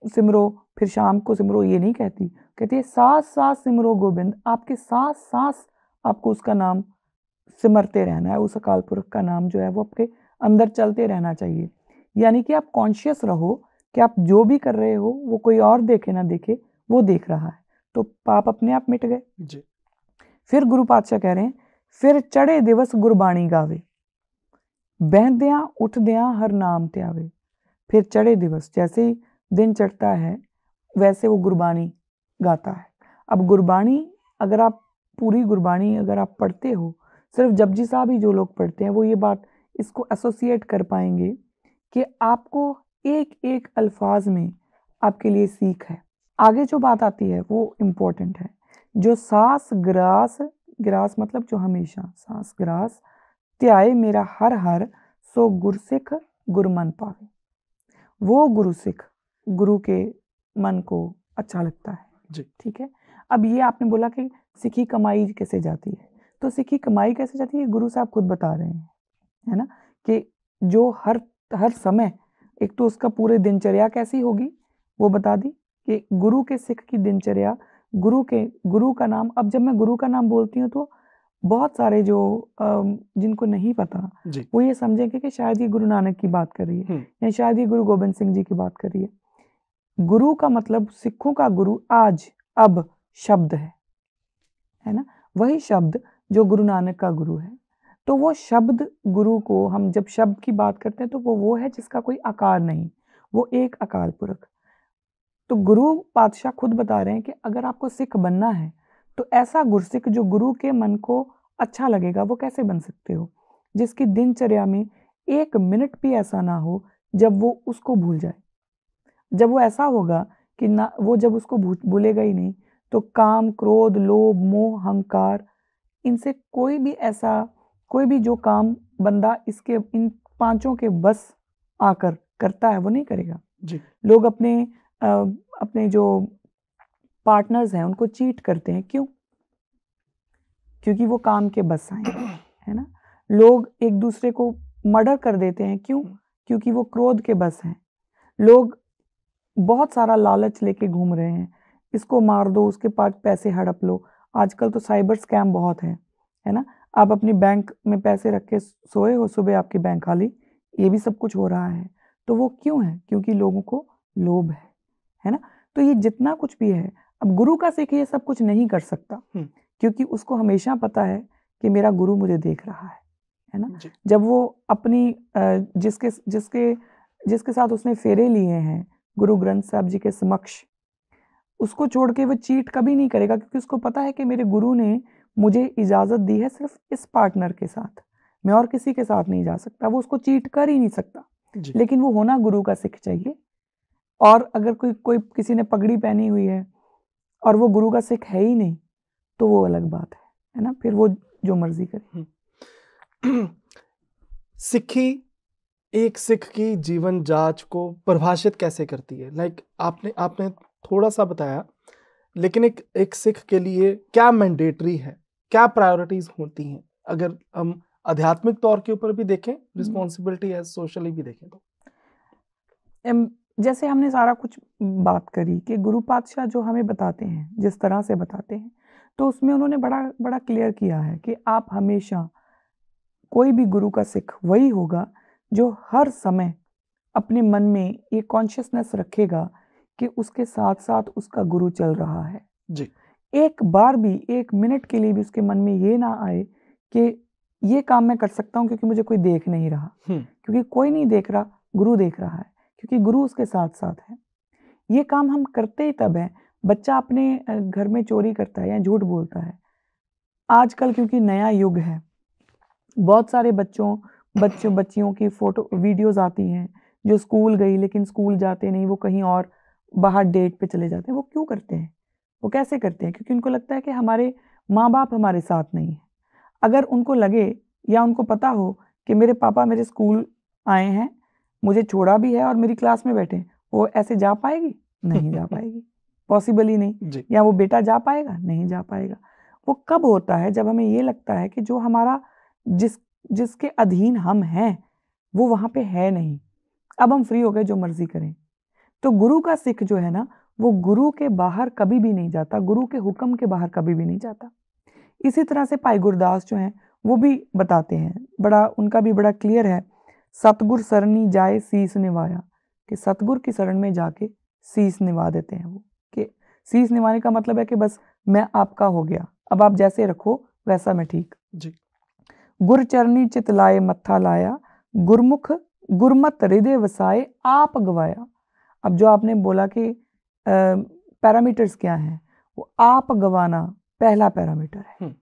Speaker 2: सिमरो फिर शाम को सिमरो, ये नहीं कहती, कहती है सांस सांस सिमरो गोविंद, आपके सांस सांस आपको उसका नाम सिमरते रहना है, उस अकाल पुरख का नाम जो है वो आपके अंदर चलते रहना चाहिए। यानी कि आप कॉन्शियस रहो कि आप जो भी कर रहे हो वो कोई और देखे ना देखे, वो देख रहा है, तो पाप अपने आप मिट गए
Speaker 1: जी।
Speaker 2: फिर गुरु पातशाह कह रहे हैं, फिर चढ़े दिवस गुरबाणी गावे, बहदियां उठदियां हर नाम त्यावे। फिर चढ़े दिवस, जैसे ही दिन चढ़ता है वैसे वो गुरबाणी गाता है। अब गुरबाणी अगर आप पूरी गुरबाणी अगर आप पढ़ते हो, सिर्फ जपजी साहब ही जो लोग पढ़ते हैं वो ये बात इसको एसोसिएट कर पाएंगे कि आपको एक एक अल्फाज में आपके लिए सीख है। आगे जो बात आती है वो इम्पोर्टेंट है, जो सांस ग्रास, ग्रास मतलब जो हमेशा, सांस ग्रास त्याए मेरा हर हर, सो गुरसिख गुरमन पावे। वो गुरु सिख गुरु के मन को अच्छा लगता है
Speaker 1: जी।
Speaker 2: ठीक है। अब ये आपने बोला कि सिखी कमाई कैसे जाती है, तो सिखी कमाई कैसे जाती है गुरु साहब खुद बता रहे हैं, है ना, कि जो हर समय, एक तो उसका पूरे दिनचर्या कैसी होगी वो बता दी कि गुरु के सिख की दिनचर्या, गुरु का नाम। अब जब मैं गुरु का नाम बोलती हूँ तो बहुत सारे जो जिनको नहीं पता
Speaker 1: जी।
Speaker 2: वो ये समझेंगे कि शायद ये गुरु नानक की बात कर रही है या शायद ये गुरु गोबिंद सिंह जी की बात कर रही है। गुरु का मतलब सिखों का गुरु आज अब शब्द है ना, वही शब्द जो गुरु नानक का गुरु है। तो वो शब्द गुरु को हम जब शब्द की बात करते हैं तो वो है जिसका कोई आकार नहीं, वो एक अकाल पुरख। तो गुरु पातशाह खुद बता रहे हैं कि अगर आपको सिख बनना है तो ऐसा गुरसिख जो गुरु के मन को अच्छा लगेगा वो कैसे बन सकते हो, जिसकी दिनचर्या में 1 मिनट भी ऐसा ना हो जब वो उसको भूल जाए। जब वो ऐसा होगा कि ना, वो जब उसको भूलेगा ही नहीं तो काम क्रोध लोभ मोह अहंकार, इनसे कोई भी जो काम बंदा इसके इन पांचों के बस आकर करता है वो नहीं करेगा
Speaker 1: जी।
Speaker 2: लोग अपने जो पार्टनर्स हैं उनको चीट करते हैं, क्यों? क्योंकि वो काम के बस आए है ना। लोग एक दूसरे को मर्डर कर देते हैं, क्यों? क्योंकि वो क्रोध के बस हैं। लोग बहुत सारा लालच लेके घूम रहे हैं, इसको मार दो उसके पास पैसे हड़प लो। आजकल तो साइबर स्कैम बहुत है ना। आप अपनी बैंक में पैसे रख के सोए हो, सुबह आपकी बैंक खाली, ये भी सब कुछ हो रहा है। तो वो क्यों है? क्योंकि लोगों को लोभ है ना। तो ये जितना कुछ भी है, अब गुरु का सिख ये सब कुछ नहीं कर सकता क्योंकि उसको हमेशा पता है कि मेरा गुरु मुझे देख रहा है ना। जब वो अपनी जिसके साथ उसने फेरे लिए हैं गुरु ग्रंथ साहब जी के समक्ष, उसको छोड़ के वो चीट कभी नहीं करेगा क्योंकि उसको पता है कि मेरे गुरु ने मुझे इजाजत दी है सिर्फ इस पार्टनर के साथ, मैं और किसी के साथ नहीं जा सकता। वो उसको चीट कर ही नहीं सकता, लेकिन वो होना गुरु का सिख चाहिए। और अगर कोई किसी ने पगड़ी पहनी हुई है और वो गुरु का सिख है ही नहीं तो वो अलग बात है ना, फिर वो जो मर्जी करे।
Speaker 1: सिक्खी एक सिख की जीवन जांच को परिभाषित कैसे करती है? लाइक आपने थोड़ा सा बताया, लेकिन एक सिख के लिए क्या मैंडेटरी है, क्या प्रायोरिटीज होती हैं? अगर हम आध्यात्मिक तौर के ऊपर भी देखें, रिस्पॉन्सिबिलिटी है, सोशली भी देखें तो
Speaker 2: जैसे हमने सारा कुछ बात करी कि गुरु पातशाह जो हमें बताते हैं, जिस तरह से बताते हैं, तो उसमें उन्होंने बड़ा क्लियर किया है कि आप हमेशा, कोई भी गुरु का सिख वही होगा जो हर समय अपने मन में ये कॉन्शियसनेस रखेगा कि उसके साथ साथ उसका गुरु चल रहा है
Speaker 1: जी।
Speaker 2: एक बार भी 1 मिनट के लिए भी उसके मन में ये ना आए कि ये काम मैं कर सकता हूँ क्योंकि मुझे कोई देख नहीं रहा, क्योंकि कोई नहीं देख रहा, गुरु देख रहा है, क्योंकि गुरु उसके साथ साथ है। ये काम हम करते ही तब है, बच्चा अपने घर में चोरी करता है या झूठ बोलता है, आजकल क्योंकि नया युग है, बहुत सारे बच्चियों की फोटो वीडियोस आती हैं जो स्कूल गई लेकिन स्कूल जाते नहीं, वो कहीं और बाहर डेट पे चले जाते हैं। वो क्यों करते हैं? वो कैसे करते हैं? क्योंकि उनको लगता है कि हमारे माँ बाप हमारे साथ नहीं है। अगर उनको लगे या उनको पता हो कि मेरे पापा मेरे स्कूल आए हैं, मुझे छोड़ा भी है और मेरी क्लास में बैठे हैं, वो ऐसे जा पाएगी? नहीं जा पाएगी, पॉसिबल ही नहीं।
Speaker 1: जी।
Speaker 2: या वो बेटा जा पाएगा? नहीं जा पाएगा। वो कब होता है? जब हमें ये लगता है कि जो हमारा जिसके अधीन हम हैं वो वहाँ पे है नहीं, अब हम फ्री हो गए, जो मर्जी करें। तो गुरु का सिख जो है ना, वो गुरु के बाहर कभी भी नहीं जाता, गुरु के हुक्म के बाहर कभी भी नहीं जाता। इसी तरह से भाई गुरदास जो हैं वो भी बताते हैं, बड़ा उनका भी बड़ा क्लियर है, सतगुर सरनी जाए शीस निवाया, कि सतगुर की शरण में जाके शीस निवा देते हैं वो। कि शीस निवाने का मतलब है कि बस मैं आपका हो गया, अब आप जैसे रखो वैसा मैं ठीक।
Speaker 1: जी।
Speaker 2: गुर चरनी चित लाए मत्था लाया, गुरमुख गुरमत हृदय वसाए आप गवाया। अब जो आपने बोला कि पैरामीटर्स क्या हैं, वो आप गवाना पहला पैरामीटर है।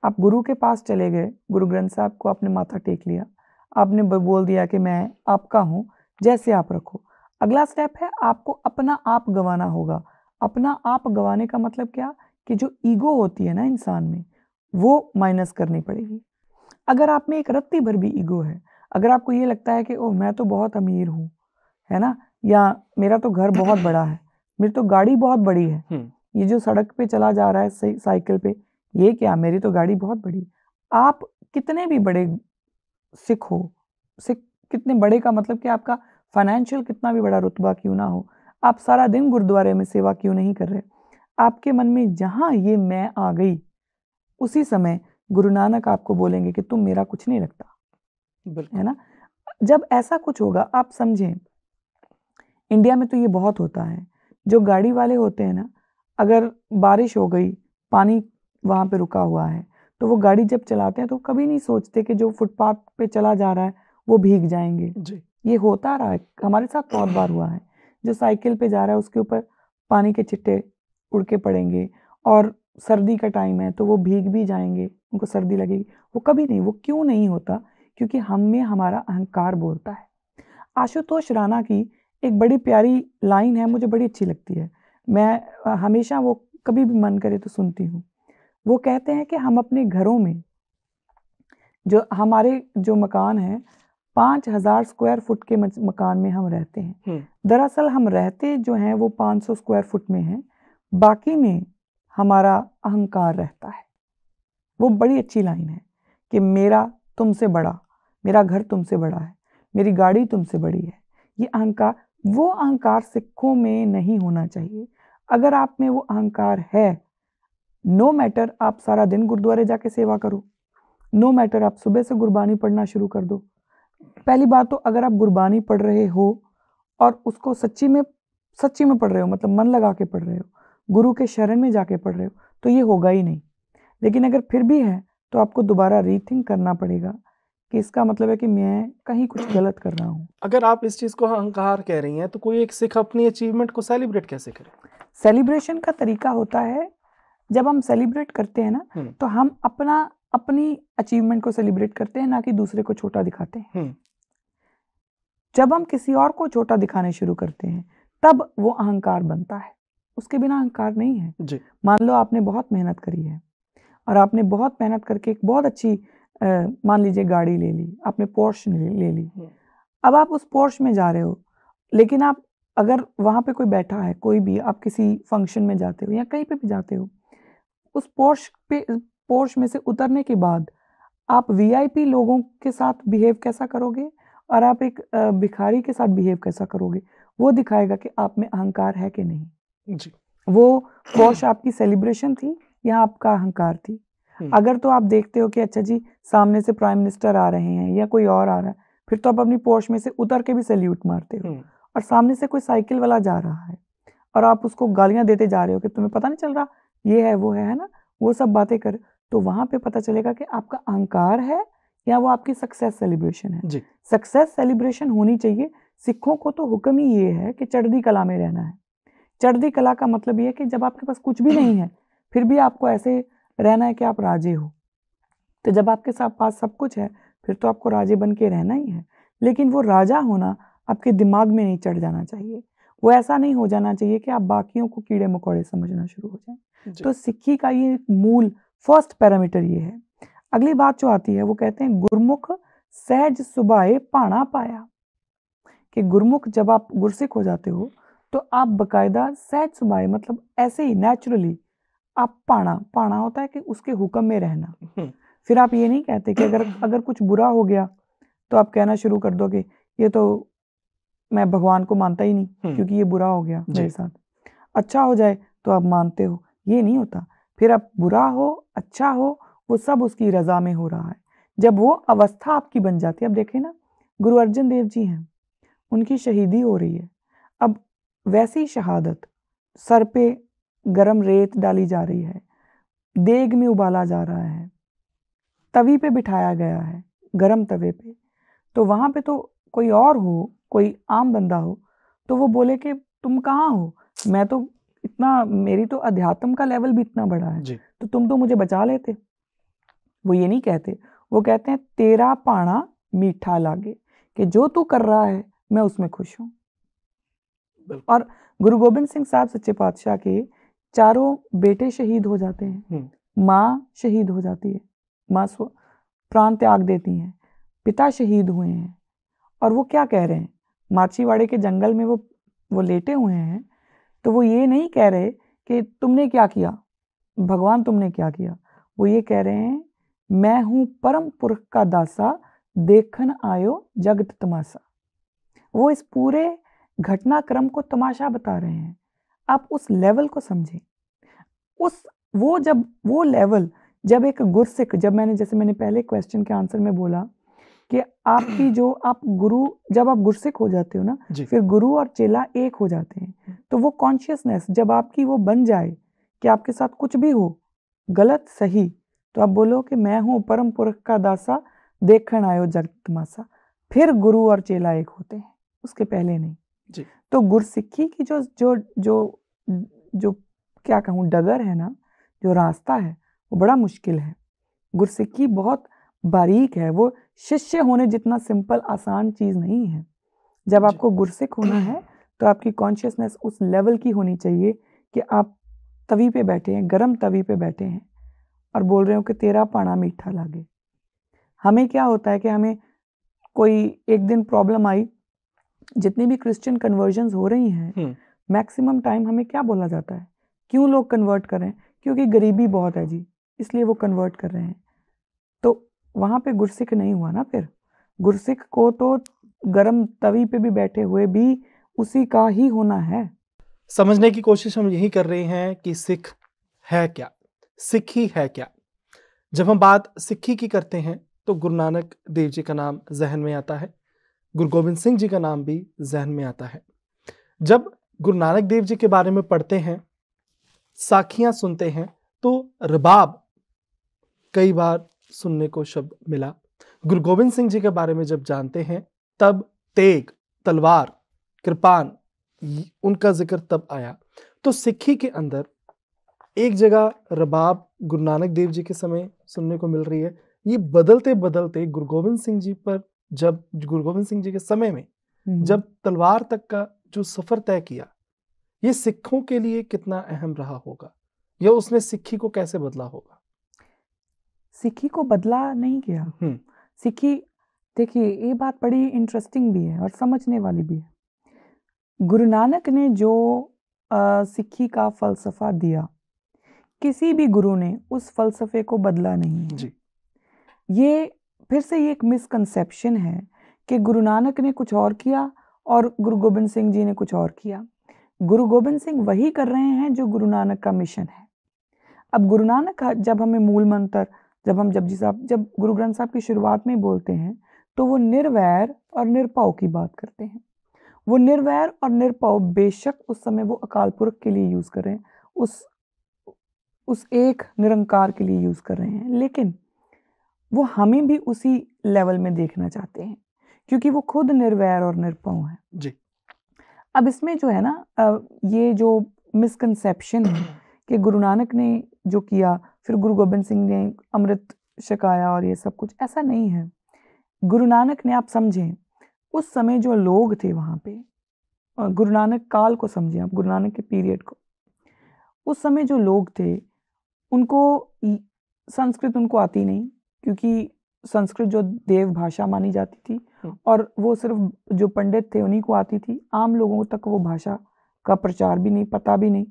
Speaker 2: आप गुरु के पास चले गए, गुरु ग्रंथ साहब को आपने माथा टेक लिया, आपने बोल दिया कि मैं आपका हूँ, जैसे आप रखो। अगला स्टेप है आपको अपना आप गवाना होगा। अपना आप गवाने का मतलब क्या? कि जो ईगो होती है ना इंसान में, वो माइनस करनी पड़ेगी। अगर आप में एक रत्ती भर भी ईगो है, अगर आपको ये लगता है कि ओह मैं तो बहुत अमीर हूँ, है ना, या मेरा तो घर बहुत बड़ा है, मेरी तो गाड़ी बहुत बड़ी है, ये जो सड़क पे चला जा रहा है साइकिल पे, ये क्या, मेरी तो गाड़ी बहुत बड़ी। आप कितने भी बड़े सिख हो, सिख कितने बड़े का मतलब कि आपका फाइनेंशियल कितना भी बड़ा रुतबा क्यों ना हो, आप सारा दिन गुरुद्वारे में सेवा क्यों नहीं कर रहे, आपके मन में जहाँ ये मैं आ गई, उसी समय गुरु नानक आपको बोलेंगे कि तुम मेरा कुछ नहीं लगता, है ना। जब ऐसा कुछ होगा, आप समझें, इंडिया में तो ये बहुत होता है, जो गाड़ी वाले होते हैं ना, अगर बारिश हो गई, पानी वहाँ पे रुका हुआ है, तो वो गाड़ी जब चलाते हैं तो कभी नहीं सोचते कि जो फुटपाथ पे चला जा रहा है वो भीग जाएंगे
Speaker 1: जी।
Speaker 2: ये होता रहा है, हमारे साथ बहुत बार हुआ है। जो साइकिल पे जा रहा है उसके ऊपर पानी के छिट्टे उड़ के पड़ेंगे, और सर्दी का टाइम है तो वो भीग भी जाएंगे, उनको सर्दी लगेगी। वो कभी नहीं, वो क्यों नहीं होता? क्योंकि हम में हमारा अहंकार बोलता है। आशुतोष राणा की एक बड़ी प्यारी लाइन है, मुझे बड़ी अच्छी लगती है, मैं हमेशा वो कभी भी मन करे तो सुनती हूँ। वो कहते हैं कि हम अपने घरों में, जो हमारे जो मकान है, 5000 स्क्वायर फुट के मकान में हम रहते हैं। दरअसल हम रहते जो हैं वो 500 स्क्वायर फुट में हैं, बाकी में हमारा अहंकार रहता है। वो बड़ी अच्छी लाइन है कि मेरा तुमसे बड़ा, मेरा घर तुमसे बड़ा है, मेरी गाड़ी तुमसे बड़ी है। ये अहंकार, वो अहंकार सिखों में नहीं होना चाहिए। अगर आप में वो अहंकार है, नो मैटर आप सारा दिन गुरुद्वारे जाके सेवा करो, नो मैटर आप सुबह से गुरबानी पढ़ना शुरू कर दो। पहली बात तो अगर आप गुरबानी पढ़ रहे हो और उसको सच्ची में पढ़ रहे हो, मतलब मन लगा के पढ़ रहे हो, गुरु के शरण में जाके पढ़ रहे हो, तो ये होगा ही नहीं। लेकिन अगर फिर भी है तो आपको दोबारा रीथिंक करना पड़ेगा कि इसका मतलब है कि मैं कहीं कुछ गलत कर रहा हूँ।
Speaker 1: अगर आप इस चीज को अहंकार कह रही हैं, तो कोई एक सिख अपनी अचीवमेंट को सेलिब्रेट कैसे करे?
Speaker 2: सेलिब्रेशन का तरीका होता है, जब हम सेलिब्रेट करते हैं ना, तो हम अपनी अचीवमेंट को सेलिब्रेट करते हैं, ना कि दूसरे को छोटा दिखाते हैं। जब हम किसी और को छोटा दिखाने शुरू करते हैं, तब वो अहंकार बनता है। उसके बिना अहंकार नहीं है
Speaker 1: जी।
Speaker 2: मान लो आपने बहुत मेहनत करी है और आपने बहुत मेहनत करके एक बहुत अच्छी मान लीजिए गाड़ी ले ली, आपने पोर्श ले ली। अब आप उस पोर्श में जा रहे हो, लेकिन आप अगर वहाँ पे कोई बैठा है, कोई भी, आप किसी फंक्शन में जाते हो या कहीं पे भी जाते हो, उस पोर्श में से उतरने के बाद आप वीआईपी लोगों के साथ बिहेव कैसा करोगे और आप एक भिखारी के साथ बिहेव कैसा करोगे, वो दिखाएगा कि आप में अहंकार है कि नहीं।
Speaker 1: जी।
Speaker 2: वो पोर्श आपकी सेलिब्रेशन थी या आपका अहंकार थी? अगर तो आप देखते हो कि अच्छा जी सामने से प्राइम मिनिस्टर आ रहे हैं या कोई और आ रहा है, फिर तो आप अपनी पोर्श में से उतर के भी सैल्यूट मारते हो। और सामने से कोई साइकिल वाला जा रहा है और आप उसको गालियां देते जा रहे हो कि तुम्हें पता नहीं चल रहा ये है वो है ना, वो सब बातें कर, तो वहां पे पता चलेगा कि आपका अहंकार है या वो आपकी सक्सेस सेलिब्रेशन है। सक्सेस सेलिब्रेशन होनी चाहिए। सिखों को तो हुक्म ही ये है कि चढ़दी कला में रहना है। चढ़दी कला का मतलब ये है कि जब आपके पास कुछ भी नहीं है फिर भी आपको ऐसे रहना है कि आप राजे हो। तो जब आपके पास सब कुछ है फिर तो आपको राजे बन के रहना ही है, लेकिन वो राजा होना आपके दिमाग में नहीं चढ़ जाना चाहिए। वो ऐसा नहीं हो जाना चाहिए कि आप बाकियों को कीड़े मकोड़े समझना शुरू हो जाएं। तो सिक्खी का ये मूल फर्स्ट पैरामीटर ये है। अगली बात जो आती है वो कहते हैं गुरमुख सहज सुबाए पाणा पाया, कि गुरमुख जब आप गुरसिक हो जाते हो तो आप बकायदा सहज सुबाए मतलब ऐसे ही नेचुरली आप पाणा होता है कि उसके हुक्म में रहना। फिर आप ये नहीं कहते कि अगर कुछ बुरा हो गया तो आप कहना शुरू कर दो कि ये तो मैं भगवान को मानता ही नहीं क्योंकि ये बुरा हो गया मेरे साथ। अच्छा हो जाए तो आप मानते हो, ये नहीं होता। फिर अब बुरा हो अच्छा हो वो सब उसकी रजा में हो रहा है। जब वो अवस्था आपकी बन जाती है, अब देखें ना गुरु अर्जन देव जी हैं, उनकी शहीदी हो रही है। अब वैसी शहादत, सर पे गरम रेत डाली जा रही है, देग में उबाला जा रहा है, तवी पे बिठाया गया है गरम तवे पे, तो वहां पे तो कोई और हो, कोई आम बंदा हो तो वो बोले कि तुम कहाँ हो, मैं तो इतना, मेरी तो अध्यात्म का लेवल भी इतना बड़ा है तो तुम तो मुझे बचा लेते। वो ये नहीं कहते, वो कहते हैं तेरा पाणा मीठा लागे, कि जो तू कर रहा है मैं उसमें खुश हूं। और गुरु गोबिंद सिंह साहब सच्चे पातशाह के चारों बेटे शहीद हो जाते हैं, माँ शहीद हो जाती है, माँ प्राण त्याग देती हैं, पिता शहीद हुए हैं, और वो क्या कह रहे हैं, माछीवाड़े के जंगल में वो लेटे हुए हैं, तो वो ये नहीं कह रहे कि तुमने क्या किया भगवान, तुमने क्या किया। वो ये कह रहे हैं मैं हूं परम पुरख का दासा, देखन आयो जगत तमाशा। वो इस पूरे घटनाक्रम को तमाशा बता रहे हैं। आप उस लेवल को समझें। वो लेवल जब एक गुरसिक, जब मैंने पहले क्वेश्चन के आंसर में बोला कि आपकी जो आप गुरु, जब आप गुरसिक हो जाते हो ना फिर गुरु और चेला एक हो जाते हैं, तो वो कॉन्शियसनेस जब आपकी वो बन जाए कि आपके साथ कुछ भी हो गलत सही, तो आप बोलो कि मैं हूं परम पुरख का दासा, देखन आयो जगत तमाशा, फिर गुरु और चेला एक होते हैं, उसके पहले नहीं जी। तो गुरसिक्खी की जो जो जो जो क्या कहूँ डगर है ना, जो रास्ता है वो बड़ा मुश्किल है। गुरसिक्खी बहुत बारीक है, वो शिष्य होने जितना सिंपल आसान चीज नहीं है। जब आपको गुरसिक होना है तो आपकी कॉन्शियसनेस उस लेवल की होनी चाहिए कि आप तवी पे बैठे हैं, गरम तवी पे बैठे हैं और बोल रहे हो कि तेरा पाना मीठा लागे। हमें क्या होता है कि हमें कोई एक दिन प्रॉब्लम आई, जितनी भी क्रिश्चियन कन्वर्जन्स हो रही हैं मैक्सिमम टाइम हमें क्या बोला जाता है, क्यों लोग कन्वर्ट कर रहे हैं, क्योंकि गरीबी बहुत है जी इसलिए वो कन्वर्ट कर रहे हैं। तो वहां पे गुरसिक नहीं हुआ ना। फिर गुरसिक को तो गरम तवी पे भी बैठे हुए भी उसी का ही होना है।
Speaker 1: समझने की कोशिश हम यही कर रहे हैं कि सिख है क्या, सिक्खी है क्या। जब हम बात सिक्खी की करते हैं तो गुरु नानक देव जी का नाम जहन में आता है, गुरु गोबिंद सिंह जी का नाम भी जहन में आता है। जब गुरु नानक देव जी के बारे में पढ़ते हैं, साखियां सुनते हैं, तो रबाब कई बार सुनने को शब्द मिला। गुरु गोबिंद सिंह जी के बारे में जब जानते हैं तब तेग, तलवार, कृपान, उनका जिक्र तब आया। तो सिक्खी के अंदर एक जगह रबाब गुरु नानक देव जी के समय सुनने को मिल रही है। ये बदलते बदलते गुरु गोबिंद सिंह जी पर, जब गुरु गोबिंद सिंह जी के समय में जब तलवार तक का जो सफर तय किया, ये सिखों के लिए कितना अहम रहा होगा, या उसने सिक्खी को कैसे बदला होगा?
Speaker 2: सिक्खी को बदला नहीं किया। सिक्खी, देखिए ये बात बड़ी इंटरेस्टिंग भी है और समझने वाली भी है। गुरु नानक ने जो सिक्खी का फलसफा दिया, किसी भी गुरु ने उस फलसफे को बदला नहीं है जी। ये फिर से ये एक मिसकंसेप्शन है कि गुरु नानक ने कुछ और किया और गुरु गोबिंद सिंह जी ने कुछ और किया। गुरु गोबिंद सिंह वही कर रहे हैं जो गुरु नानक का मिशन है। अब गुरु नानक का जब हमें मूल मंत्र, जब हम जब गुरु ग्रंथ साहब की शुरुआत में बोलते हैं तो वो निर्वैर और निरपौ की बात करते हैं। वो निर्वैर और निरपौ बेशक उस समय वो अकाल पुरख के लिए यूज कर रहे हैं, उस एक निरंकार के लिए यूज कर रहे हैं, लेकिन वो हमें भी उसी लेवल में देखना चाहते हैं क्योंकि वो खुद निर्वैर और निरपौ है जी। अब इसमें जो है ना ये जो मिसकंसेप्शन है कि गुरु नानक ने जो किया फिर गुरु गोबिंद सिंह ने अमृत छकाया और ये सब कुछ, ऐसा नहीं है। गुरु नानक ने, आप समझें, उस समय जो लोग थे वहां पे, गुरु नानक काल को समझें आप, गुरु नानक के पीरियड को। उस समय जो लोग थे उनको संस्कृत उनको आती नहीं, क्योंकि संस्कृत जो देव भाषा मानी जाती थी और वो सिर्फ जो पंडित थे उन्हीं को आती थी। आम लोगों तक वो भाषा का प्रचार भी नहीं, पता भी नहीं।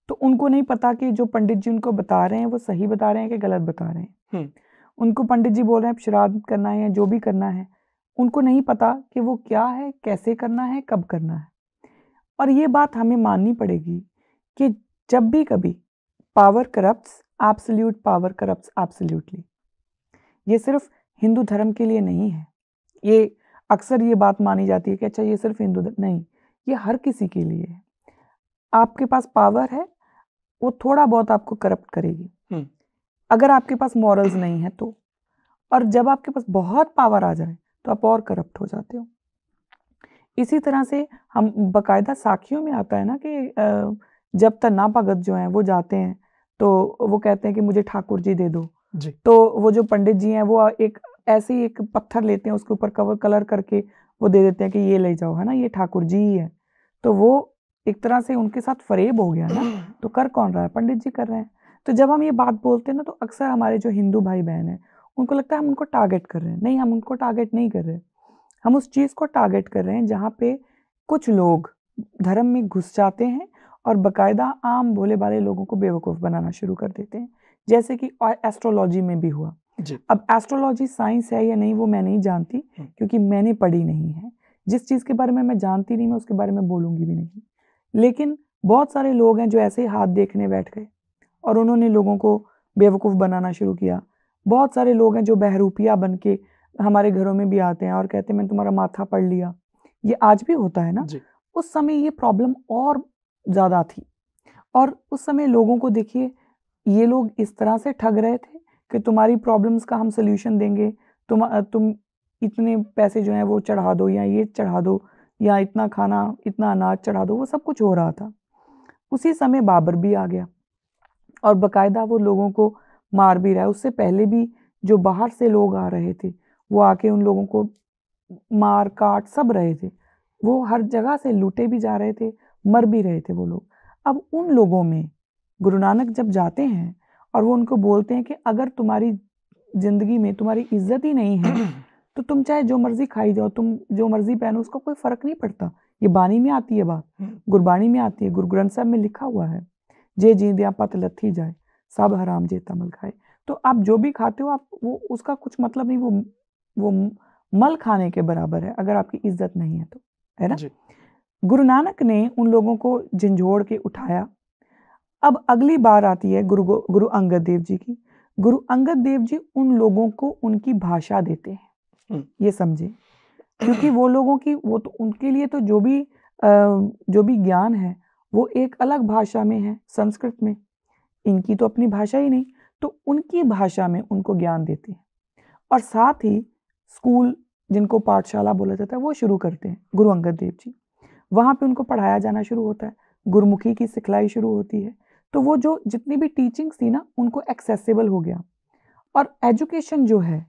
Speaker 2: तो उनको नहीं पता कि जो पंडित जी उनको बता रहे हैं वो सही बता रहे हैं कि गलत बता रहे हैं। उनको पंडित जी बोल रहे हैं श्राद्ध करना है या जो भी करना है, उनको नहीं पता कि वो क्या है, कैसे करना है, कब करना है। और ये बात हमें माननी पड़ेगी कि जब भी कभी power corrupts, absolute power corrupts absolutely. ये सिर्फ हिंदू धर्म के लिए नहीं है। ये अक्सर ये बात मानी जाती है कि अच्छा ये सिर्फ हिंदू धर्म, नहीं, ये हर किसी के लिए है। आपके पास पावर है, वो थोड़ा बहुत आपको करप्ट करेगी अगर आपके पास मॉरल्स नहीं है तो। और जब आपके पास बहुत पावर आ जाए तो आप और करप्ट हो जाते हो। इसी तरह से हम बाकायदा साखियों में आता है ना कि जब तना भगत जो हैं वो जाते हैं तो वो कहते हैं कि मुझे ठाकुर जी दे दो
Speaker 1: जी।
Speaker 2: तो वो जो पंडित जी हैं वो एक ऐसे ही एक पत्थर लेते हैं, उसके ऊपर कलर करके वो दे देते हैं कि ये ले जाओ, है ना, ये ठाकुर जी ही है। तो वो एक तरह से उनके साथ फरेब हो गया ना। तो कर कौन रहा है? पंडित जी कर रहे हैं। तो जब हम ये बात बोलते हैं ना तो अक्सर हमारे जो हिंदू भाई बहन हैं उनको लगता है हम उनको टारगेट कर रहे हैं। नहीं, हम उनको टारगेट नहीं कर रहे। हम उस चीज़ को टारगेट कर रहे हैं जहाँ पे कुछ लोग धर्म में घुस जाते हैं और बाकायदा आम भोले भाले लोगों को बेवकूफ़ बनाना शुरू कर देते हैं, जैसे कि एस्ट्रोलॉजी में भी हुआ।
Speaker 1: जी।
Speaker 2: अब एस्ट्रोलॉजी साइंस है या नहीं वो मैं नहीं जानती, क्योंकि मैंने पढ़ी नहीं है। जिस चीज़ के बारे में मैं जानती नहीं मैं उसके बारे में बोलूँगी भी नहीं। लेकिन बहुत सारे लोग हैं जो ऐसे ही हाथ देखने बैठ गए और उन्होंने लोगों को बेवकूफ़ बनाना शुरू किया। बहुत सारे लोग हैं जो बहरूपिया बन के हमारे घरों में भी आते हैं और कहते हैं मैंने तुम्हारा माथा पढ़ लिया। ये आज भी होता है ना। उस समय ये प्रॉब्लम और ज़्यादा थी और उस समय लोगों को देखिए, ये लोग इस तरह से ठग रहे थे कि तुम्हारी प्रॉब्लम्स का हम सल्यूशन देंगे, तुम इतने पैसे जो हैं वो चढ़ा दो या ये चढ़ा दो या इतना खाना, इतना अनाज चढ़ा दो। वो सब कुछ हो रहा था। उसी समय बाबर भी आ गया और बाकायदा वो लोगों को मार भी रहा है। उससे पहले भी जो बाहर से लोग आ रहे थे वो आके उन लोगों को मार काट सब रहे थे। वो हर जगह से लूटे भी जा रहे थे, मर भी रहे थे वो लोग। अब उन लोगों में गुरु नानक जब जाते हैं और वो उनको बोलते हैं कि अगर तुम्हारी जिंदगी में तुम्हारी इज्जत ही नहीं है तो तुम चाहे जो मर्जी खाई जाओ, तुम जो मर्जी पहनो, उसका कोई फर्क नहीं पड़ता। ये बानी में आती है बात, गुरबाणी में आती है, गुरु ग्रंथ साहब में लिखा हुआ है, जे जींदिया पत लथी जाए सब हराम जे तमल खाए। तो आप जो भी खाते हो आप वो उसका कुछ मतलब नहीं, वो मल खाने के बराबर है अगर आपकी इज्जत नहीं है तो, है ना। गुरु नानक ने उन लोगों को झंझोड़ के उठाया। अब अगली बार आती है गुरु अंगद देव जी की। गुरु अंगद देव जी उन लोगों को उनकी भाषा देते हैं, ये समझे, क्योंकि वो लोगों की वो तो उनके लिए तो जो भी ज्ञान है वो एक अलग भाषा में है, संस्कृत में। इनकी तो अपनी भाषा ही नहीं, तो उनकी भाषा में उनको ज्ञान देते हैं। और साथ ही स्कूल, जिनको पाठशाला बोला जाता है, वो शुरू करते हैं गुरु अंगद देव जी। वहाँ पे उनको पढ़ाया जाना शुरू होता है, गुरुमुखी की सिखलाई शुरू होती है। तो वो जो जितनी भी टीचिंग्स थी ना उनको एक्सेसिबल हो गया। और एजुकेशन जो है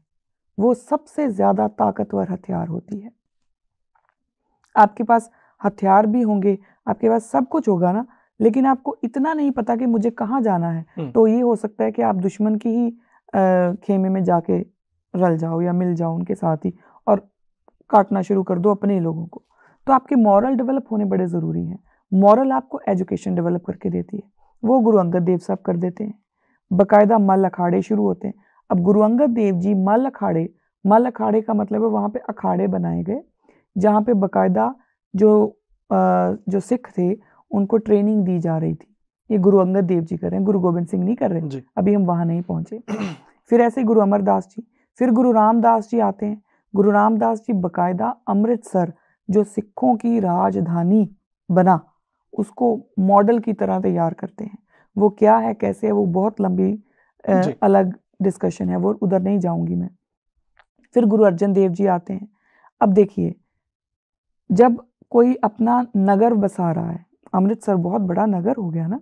Speaker 2: वो सबसे ज़्यादा ताकतवर हथियार होती है। आपके पास हथियार भी होंगे, आपके पास सब कुछ होगा ना, लेकिन आपको इतना नहीं पता कि मुझे कहाँ जाना है, तो ये हो सकता है कि आप दुश्मन की ही खेमे में जाके रल जाओ या मिल जाओ उनके साथ ही और काटना शुरू कर दो अपने ही लोगों को। तो आपके मॉरल डेवलप होने बड़े ज़रूरी हैं। मॉरल आपको एजुकेशन डेवलप करके देती है, वो गुरु अंगद देव साहब कर देते हैं। बाकायदा मल अखाड़े शुरू होते हैं। अब गुरु अंगद देव जी मल अखाड़े का मतलब है वहाँ पे अखाड़े बनाए गए जहाँ पे बाकायदा जो सिख थे उनको ट्रेनिंग दी जा रही थी। ये गुरु अंगद देव जी कर रहे हैं, गुरु गोबिंद सिंह नहीं कर रहे, अभी हम वहाँ नहीं पहुँचे। फिर ऐसे गुरु अमरदास जी, फिर गुरु रामदास जी आते हैं। गुरु रामदास जी बाकायदा अमृतसर जो सिखों की राजधानी बना उसको मॉडल की तरह तैयार करते हैं। वो क्या है, कैसे है, वो बहुत लंबी अलग डिस्कशन है, वो उधर नहीं जाऊंगी मैं। फिर गुरु अर्जन देव जी आते हैं। अब देखिए, जब कोई अपना नगर बसा रहा है, अमृतसर बहुत बड़ा नगर हो गया ना,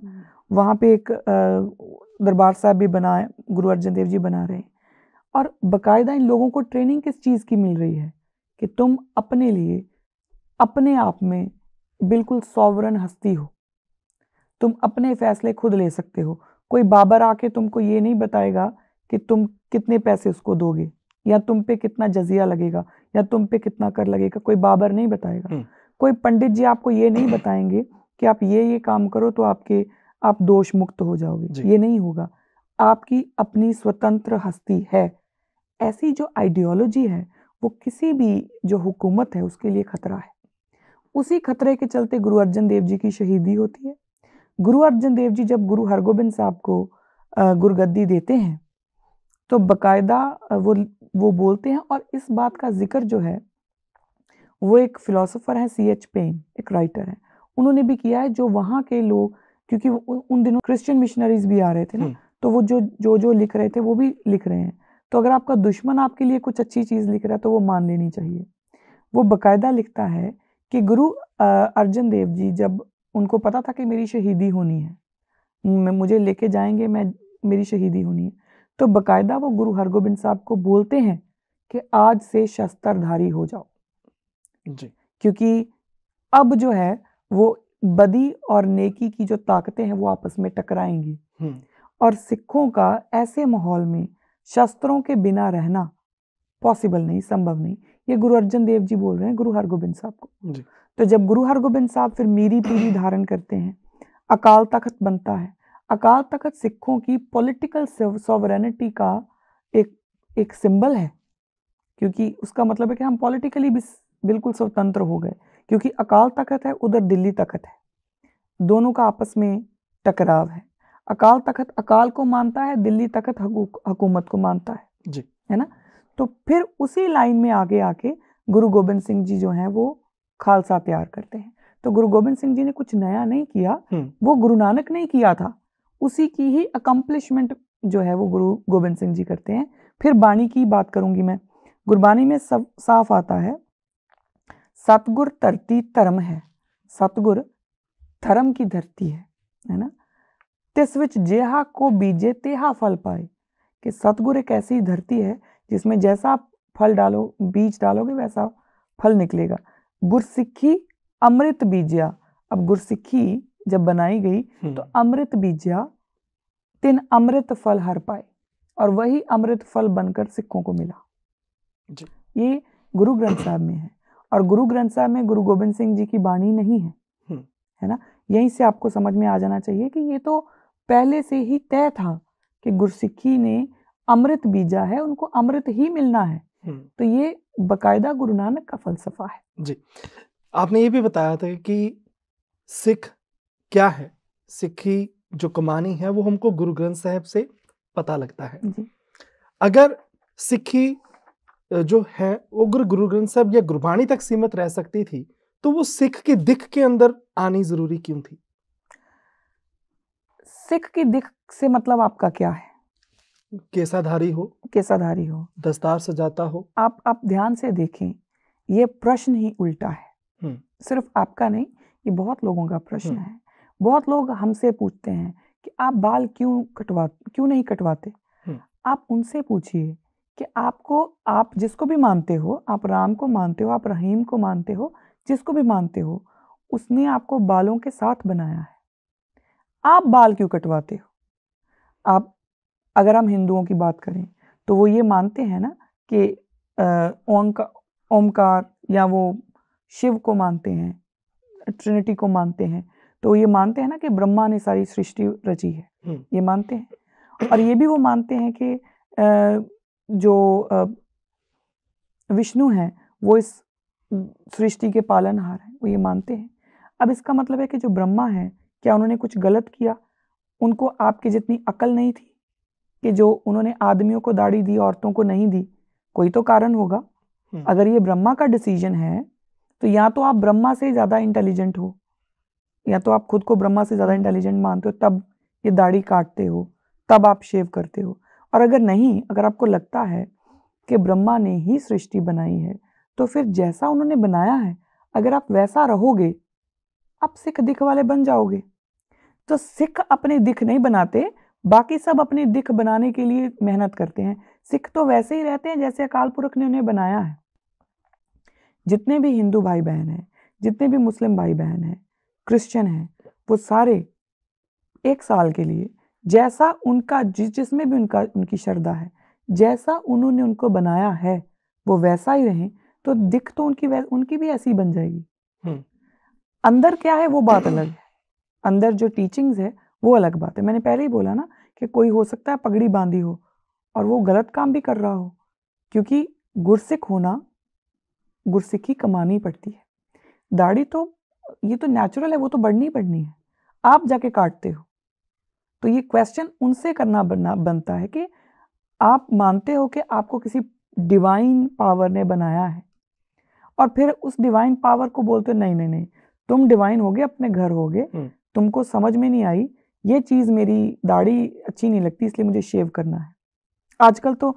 Speaker 2: वहाँ पे एक दरबार साहब भी बना है, गुरु अर्जन देव जी बना रहे हैं। और बाकायदा इन लोगों को ट्रेनिंग किस चीज़ की मिल रही है कि तुम अपने लिए अपने आप में बिल्कुल सॉवरन हस्ती हो, तुम अपने फैसले खुद ले सकते हो। कोई बाबर आके तुमको ये नहीं बताएगा कि तुम कितने पैसे उसको दोगे, या तुम पे कितना जजिया लगेगा, या तुम पे कितना कर लगेगा, कोई बाबर नहीं बताएगा। कोई पंडित जी आपको ये नहीं बताएंगे कि आप ये काम करो तो आप दोष मुक्त हो जाओगे, ये नहीं होगा। आपकी अपनी स्वतंत्र हस्ती है। ऐसी जो आइडियोलॉजी है वो किसी भी जो हुकूमत है उसके लिए खतरा है। उसी खतरे के चलते गुरु अर्जन देव जी की शहीदी होती है। गुरु अर्जन देव जी जब गुरु हरगोबिंद साहब को गुरगद्दी देते हैं तो बकायदा वो बोलते हैं, और इस बात का जिक्र जो है वो एक फिलोसोफर है C.H. पेन, एक राइटर है, उन्होंने भी किया है। जो वहाँ के लोग, क्योंकि उन दिनों क्रिश्चियन मिशनरीज भी आ रहे थे ना, तो वो जो लिख रहे थे वो भी लिख रहे हैं। तो अगर आपका दुश्मन आपके लिए कुछ अच्छी चीज़ लिख रहा है तो वो मान लेनी चाहिए। वो बकायदा लिखता है कि गुरु अर्जन देव जी, जब उनको पता था कि मेरी शहीदी होनी है, मुझे लेके जाएंगे, मेरी शहीदी होनी है, तो बकायदा वो गुरु हरगोबिंद साहब को बोलते हैं कि आज से शस्त्रधारी हो जाओ जी। क्योंकि अब जो है वो बदी और नेकी की जो ताकतें हैं वो आपस में टकराएंगी, और सिखों का ऐसे माहौल में शस्त्रों के बिना रहना पॉसिबल नहीं, संभव नहीं। ये गुरु अर्जन देव जी बोल रहे हैं गुरु हरगोबिंद साहब को जी। तो जब गुरु हरगोबिंद साहब फिर मीरी पीरी धारण करते हैं, अकाल तख्त बनता है। अकाल तख्त सिखों की पॉलिटिकल सॉवरेनिटी का एक सिंबल है, क्योंकि उसका मतलब है कि हम पॉलिटिकली भी बिल्कुल स्वतंत्र हो गए। क्योंकि अकाल तख्त है, उधर दिल्ली तख्त है, दोनों का आपस में टकराव है। अकाल तख्त अकाल को मानता है, दिल्ली तख्त हुकूमत को मानता है जी, है ना। तो फिर उसी लाइन में आगे आके गुरु गोबिंद सिंह जी जो हैं वो खालसा तैयार करते हैं। तो गुरु गोबिंद सिंह जी ने कुछ नया नहीं किया, वो गुरु नानक ने किया था, उसी की ही अकम्पलिशमेंट जो है वो गुरु गोबिंद सिंह जी करते हैं। फिर बाणी की बात करूंगी मैं। गुरबाणी में सब साफ आता है, सतगुर धरती धर्म है, सतगुर धर्म की धरती है ना। तिस विच जेहा को बीजे तेहा फल पाए, कि सतगुर एक ऐसी धरती है जिसमें जैसा फल डालो, बीज डालोगे वैसा फल निकलेगा। गुरसिक्खी अमृत बीज्या, अब गुरसिक्खी जब बनाई गई तो अमृत बीज्या तिन अमृत फल हर पाए, और वही अमृत फल बनकर सिखों को मिला जी। ये गुरु ग्रंथ साहब में है, और गुरु ग्रंथ साहब में गुरु गोबिंद सिंह जी की बाणी नहीं है ना। यहीं से आपको समझ में आ जाना चाहिए कि ये तो पहले से ही तय था कि गुरसिक्खी ने अमृत बीजा है, उनको अमृत ही मिलना है। तो ये बकायदा गुरु नानक का फलसफा है
Speaker 1: जी। आपने ये भी बताया था कि सिख क्या है, सिखी जो कमानी है वो हमको गुरु ग्रंथ साहब से पता लगता है जी। अगर सिखी जो है वो गुरु ग्रंथ साहब या गुरबाणी तक सीमित रह सकती थी, तो वो सिख की दिख के अंदर आनी जरूरी क्यों थी?
Speaker 2: सिख की दिख से मतलब आपका क्या है?
Speaker 1: केसाधारी हो, दस्तार सजाता हो।
Speaker 2: आप ध्यान से देखें, ये प्रश्न ही उल्टा है। सिर्फ आपका नहीं, ये बहुत लोगों का प्रश्न है। बहुत लोग हमसे पूछते हैं कि आप बाल क्यों नहीं कटवाते। आप उनसे पूछिए कि आप जिसको भी मानते हो, आप राम को मानते हो, आप रहीम को मानते हो, जिसको भी मानते हो, उसने आपको बालों के साथ बनाया है। आप बाल क्यों कटवाते हो? आप अगर हम हिंदुओं की बात करें तो वो ये मानते हैं ना कि ओमकार या वो शिव को मानते हैं, ट्रिनिटी को मानते हैं, तो ये मानते हैं ना कि ब्रह्मा ने सारी सृष्टि रची है, ये मानते हैं। और ये भी वो मानते हैं कि जो विष्णु हैं वो इस सृष्टि के पालनहार हैं, वो ये मानते हैं। अब इसका मतलब है कि जो ब्रह्मा है, क्या उन्होंने कुछ गलत किया? उनको आपकी जितनी अकल नहीं थी कि जो उन्होंने आदमियों को दाढ़ी दी, औरतों को नहीं दी? कोई तो कारण होगा। अगर ये ब्रह्मा का डिसीजन है तो या तो आप ब्रह्मा से ज़्यादा इंटेलिजेंट हो, या तो आप खुद को ब्रह्मा से ज़्यादा इंटेलिजेंट मानते हो, तब ये दाढ़ी काटते हो, तब आप शेव करते हो। और अगर नहीं, अगर आपको लगता है कि ब्रह्मा ने ही सृष्टि बनाई है, तो फिर जैसा उन्होंने बनाया है अगर आप वैसा रहोगे, आप सिख दिख वाले बन जाओगे। तो सिख अपनी दिख नहीं बनाते, बाकी सब अपनी दिख बनाने के लिए मेहनत करते हैं। सिख तो वैसे ही रहते हैं जैसे अकाल पुरख ने उन्हें बनाया है। जितने भी हिंदू भाई बहन हैं, जितने भी मुस्लिम भाई बहन हैं, क्रिश्चियन हैं, वो सारे 1 साल के लिए जैसा उनका जिसमें भी उनकी श्रद्धा है, जैसा उन्होंने उनको बनाया है वो वैसा ही रहें, तो दिख तो उनकी भी ऐसी बन जाएगी। अंदर क्या है वो बात अलग है, अंदर जो टीचिंग्स है वो अलग बात है। मैंने पहले ही बोला ना कि कोई हो सकता है पगड़ी बांधी हो और वो गलत काम भी कर रहा हो, क्योंकि गुरसिख होना, गुरसिखी कमानी पड़ती है। दाढ़ी तो ये तो नेचुरल है, वो तो बढ़नी पड़नी है, आप जाके काटते हो। तो ये क्वेश्चन उनसे करना बनता है कि आप मानते हो कि आपको किसी डिवाइन पावर ने बनाया है और फिर उस डिवाइन पावर को बोलते हो नहीं नहीं नहीं, तुम डिवाइन होगे, अपने घर होगे, तुमको समझ में नहीं आई ये चीज़, मेरी दाढ़ी अच्छी नहीं लगती इसलिए मुझे शेव करना है। आजकल तो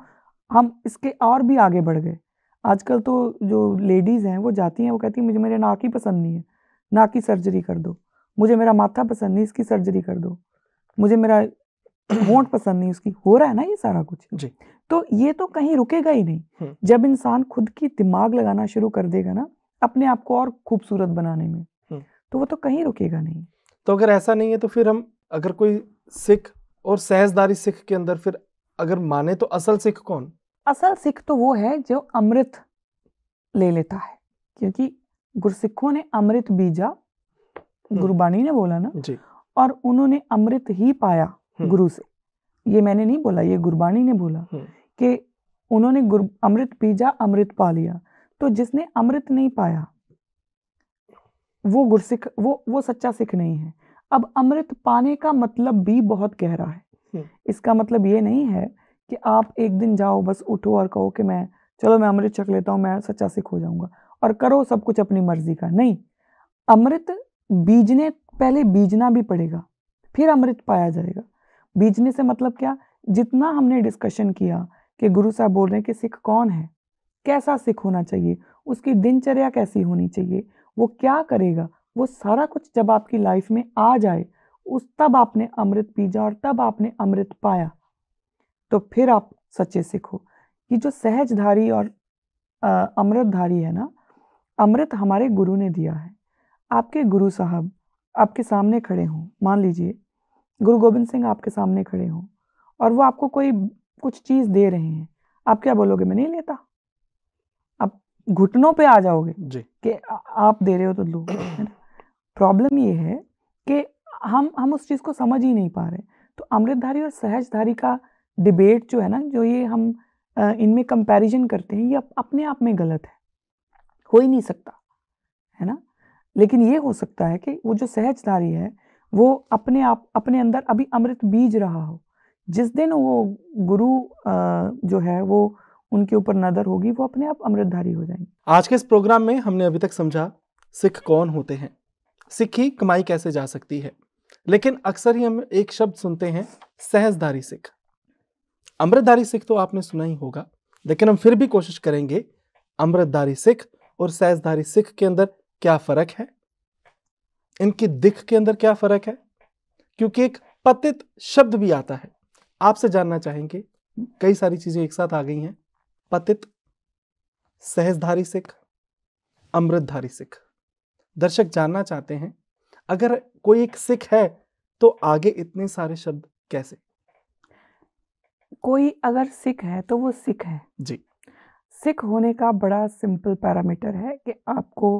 Speaker 2: हम इसके और भी आगे बढ़ गए। आजकल तो जो लेडीज़ हैं वो जाती हैं, वो कहती हैं मुझे मेरे नाक ही पसंद नहीं है, नाक की सर्जरी कर दो, मुझे मेरा माथा पसंद नहीं, इसकी सर्जरी कर दो, मुझे मेरा होंठ पसंद नहीं, उसकी। हो रहा है ना ये सारा कुछ
Speaker 1: जी।
Speaker 2: तो ये तो कहीं रुकेगा ही नहीं। जब इंसान खुद की दिमाग लगाना शुरू कर देगा ना अपने आप को और खूबसूरत बनाने में, तो वो तो कहीं रुकेगा नहीं।
Speaker 1: तो अगर ऐसा नहीं है तो फिर हम, अगर कोई सिख और सहजदारी सिख के अंदर फिर अगर माने तो असल सिख कौन?
Speaker 2: असल सिख तो वो है जो अमृत ले लेता है, क्योंकि गुरसिखों ने अमृत बीजा, गुरबाणी ने बोला ना
Speaker 1: जी।
Speaker 2: और उन्होंने अमृत ही पाया गुरु से। ये मैंने नहीं बोला, ये गुरबाणी ने बोला कि उन्होंने अमृत बीजा, अमृत पा लिया। तो जिसने अमृत नहीं पाया वो गुरसिख, वो सच्चा सिख नहीं है। अब अमृत पाने का मतलब भी बहुत गहरा है। इसका मतलब ये नहीं है कि आप एक दिन जाओ बस उठो और कहो कि चलो मैं अमृत चख लेता हूँ, मैं सच्चा सिख हो जाऊंगा और करो सब कुछ अपनी मर्जी का। नहीं, अमृत पहले बीजना भी पड़ेगा, फिर अमृत पाया जाएगा। बीजने से मतलब क्या, जितना हमने डिस्कशन किया कि गुरु साहब बोल रहे हैं कि सिख कौन है, कैसा सिख होना चाहिए, उसकी दिनचर्या कैसी होनी चाहिए, वो क्या करेगा, वो सारा कुछ जब आपकी लाइफ में आ जाए, तब आपने अमृत पीजा और तब आपने अमृत पाया, तो फिर आप सच्चे सिख हो। ये जो सहजधारी और अमृतधारी है ना, अमृत हमारे गुरु ने दिया है। आपके गुरु साहब आपके सामने खड़े हों, मान लीजिए गुरु गोबिंद सिंह आपके सामने खड़े हों और वो आपको कोई कुछ चीज़ दे रहे हैं, आप क्या बोलोगे? मैं नहीं लेता। आप घुटनों पे आ जाओगे कि आप दे रहे हो तो लो। प्रॉब्लम ये है कि हम उस चीज़ को समझ ही नहीं पा रहे। तो अमृतधारी और सहजधारी का डिबेट जो है ना, जो ये हम इनमें कंपैरिजन करते हैं, ये अपने आप में गलत है, हो ही नहीं सकता, है ना। लेकिन ये हो सकता है कि वो जो सहजधारी है वो अपने आप अपने अंदर अभी अमृत बीज रहा हो, जिस दिन वो गुरु जो है वो उनके ऊपर नजर होगी, वो अपने आप अमृतधारी हो जाएंगे।
Speaker 1: आज के इस प्रोग्राम में हमने अभी तक समझा सिख कौन होते हैं, सिक्खी कमाई कैसे जा सकती है, लेकिन अक्सर ही हम एक शब्द सुनते हैं सहजधारी सिख। अमृतधारी सिख तो आपने सुना ही होगा, लेकिन हम फिर भी कोशिश करेंगे अमृतधारी सिख और सहजधारी सिख के अंदर क्या फर्क है, इनकी दिख के अंदर क्या फर्क है, क्योंकि एक पतित शब्द भी आता है। आपसे जानना चाहेंगे, कई सारी चीजें एक साथ आ गई हैं, पतित, सहजधारी सिख, अमृतधारी सिख। दर्शक जानना चाहते हैं अगर कोई एक सिख है तो आगे इतने सारे शब्द कैसे?
Speaker 2: कोई अगर सिख है तो वो सिख है
Speaker 1: जी।
Speaker 2: सिख होने का बड़ा सिंपल पैरामीटर है कि आपको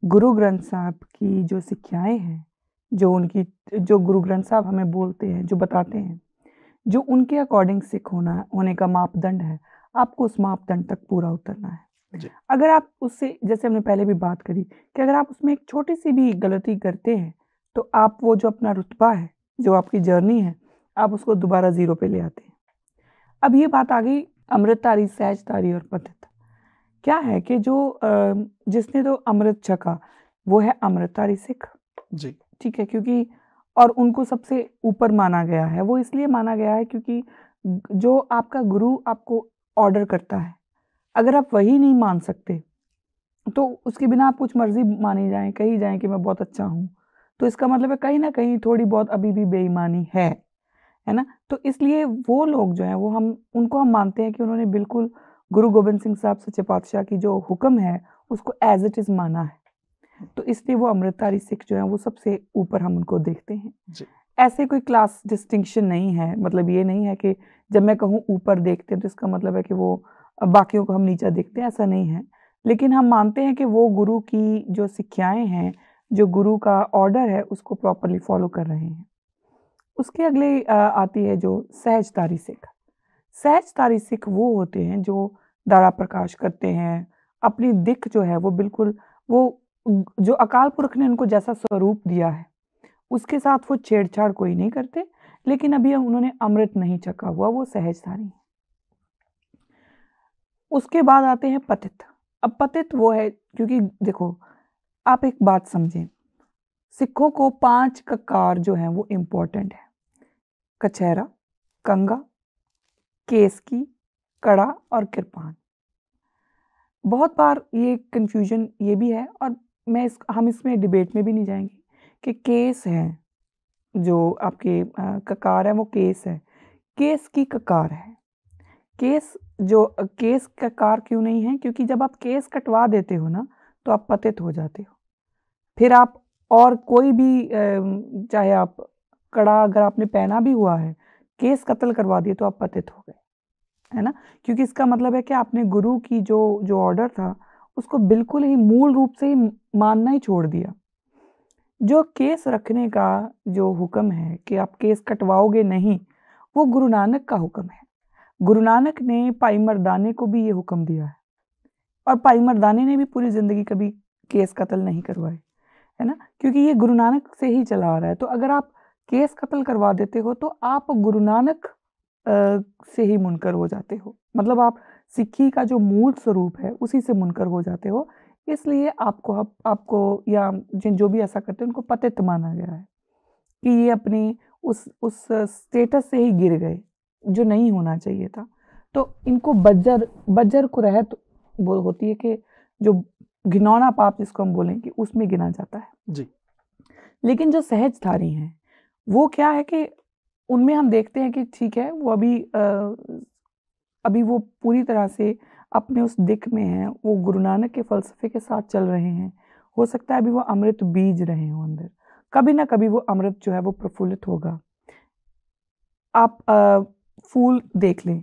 Speaker 2: गुरु ग्रंथ साहब की जो शिक्षाएं हैं, जो गुरु ग्रंथ साहब हमें बोलते हैं, जो बताते हैं, जो उनके अकॉर्डिंग सिख होने का मापदंड है, आपको उस मापदंड तक पूरा उतरना है। अगर आप उससे, जैसे हमने पहले भी बात करी कि अगर आप उसमें एक छोटी सी भी गलती करते हैं तो आप वो जो अपना रुतबा है, जो आपकी जर्नी है, आप उसको दोबारा जीरो पे ले आते हैं। अब ये बात आ गई अमृतधारी, सहजधारी और पतित। क्या है कि जो जिसने तो अमृत छका वो है अमृतधारी सिख
Speaker 1: जी,
Speaker 2: ठीक है, क्योंकि और उनको सबसे ऊपर माना गया है। वो इसलिए माना गया है क्योंकि जो आपका गुरु आपको ऑर्डर करता है, अगर आप वही नहीं मान सकते तो उसके बिना आप कुछ मर्जी मानी जाएं, कही जाएं कि मैं बहुत अच्छा हूँ, तो इसका मतलब है कहीं ना कहीं थोड़ी बहुत अभी भी बेईमानी है ना। तो इसलिए वो लोग जो हैं वो उनको हम मानते हैं कि उन्होंने बिल्कुल गुरु गोबिंद सिंह साहब सच्चे पातशाह की जो हुक्म है उसको एज इट इज़ माना है। तो इसलिए वो अमृतधारी सिख जो है वो सबसे ऊपर हम उनको देखते हैं
Speaker 1: जी।
Speaker 2: ऐसे कोई क्लास डिस्टिंक्शन नहीं है, मतलब ये नहीं है कि जब मैं कहूँ ऊपर देखते हैं तो इसका मतलब है कि वो बाकियों को हम नीचा देखते हैं, ऐसा नहीं है। लेकिन हम मानते हैं कि वो गुरु की जो शिक्षाएं हैं, जो गुरु का ऑर्डर है, उसको प्रॉपरली फॉलो कर रहे हैं। उसके अगले आती है जो सहजधारी सिख। सहजधारी सिख वो होते हैं जो दारा प्रकाश करते हैं, अपनी दिख जो है वो बिल्कुल वो जो अकाल पुरख ने उनको जैसा स्वरूप दिया है उसके साथ वो छेड़छाड़ कोई नहीं करते, लेकिन अभी उन्होंने अमृत नहीं चखा हुआ, वो सहजधारी हैं। उसके बाद आते हैं पतित। अब पतित वो है, क्योंकि देखो आप एक बात समझें, सिखों को 5 ककार जो हैं वो इम्पोर्टेंट है। कछहरा, कंगा, केसकी, कड़ा और कृपान। बहुत बार ये कन्फ्यूजन ये भी है, और हम इसमें डिबेट में भी नहीं जाएंगे कि केस है जो आपके ककार है वो केस है, केस की ककार है। केस जो केस ककार क्यों नहीं है? क्योंकि जब आप केस कटवा देते हो ना तो आप पतित हो जाते हो। फिर आप और कोई भी चाहे आप कड़ा अगर आपने पहना भी हुआ है, केस कत्ल करवा दिए तो आप पतित हो गए, है ना? क्योंकि इसका मतलब है कि आपने गुरु की जो जो ऑर्डर था उसको बिल्कुल ही मूल रूप से ही मानना ही छोड़ दिया। जो केस रखने का जो हुक्म है कि आप केस कटवाओगे नहीं, वो गुरु नानक का हुक्म है। गुरु नानक ने भाई मर्दाने को भी ये हुक्म दिया है, और भाई मर्दाने ने भी पूरी ज़िंदगी कभी केस कत्ल नहीं करवाए, है ना? क्योंकि ये गुरु नानक से ही चला आ रहा है। तो अगर आप केस कत्ल करवा देते हो तो आप गुरु नानक से ही मुनकर हो जाते हो, मतलब आप सिक्खी का जो मूल स्वरूप है उसी से मुनकर हो जाते हो। इसलिए आपको या जो भी ऐसा करते हैं उनको पतित माना गया है कि ये अपने उस स्टेटस से ही गिर गए जो नहीं होना चाहिए था। तो इनको बज्जर कुरहत वो होती है कि जो घिनौना पाप जिसको हम बोलें कि उसमें गिना जाता है
Speaker 1: जी।
Speaker 2: लेकिन जो सहजधारी हैं वो क्या है कि उनमें हम देखते हैं कि ठीक है वो अभी वो पूरी तरह से अपने उस दिक में हैं, वो गुरु नानक के फ़लसफ़े के साथ चल रहे हैं। हो सकता है अभी वो अमृत बीज रहे हों अंदर, कभी ना कभी वो अमृत जो है वो प्रफुल्लित होगा। आप फूल देख लें,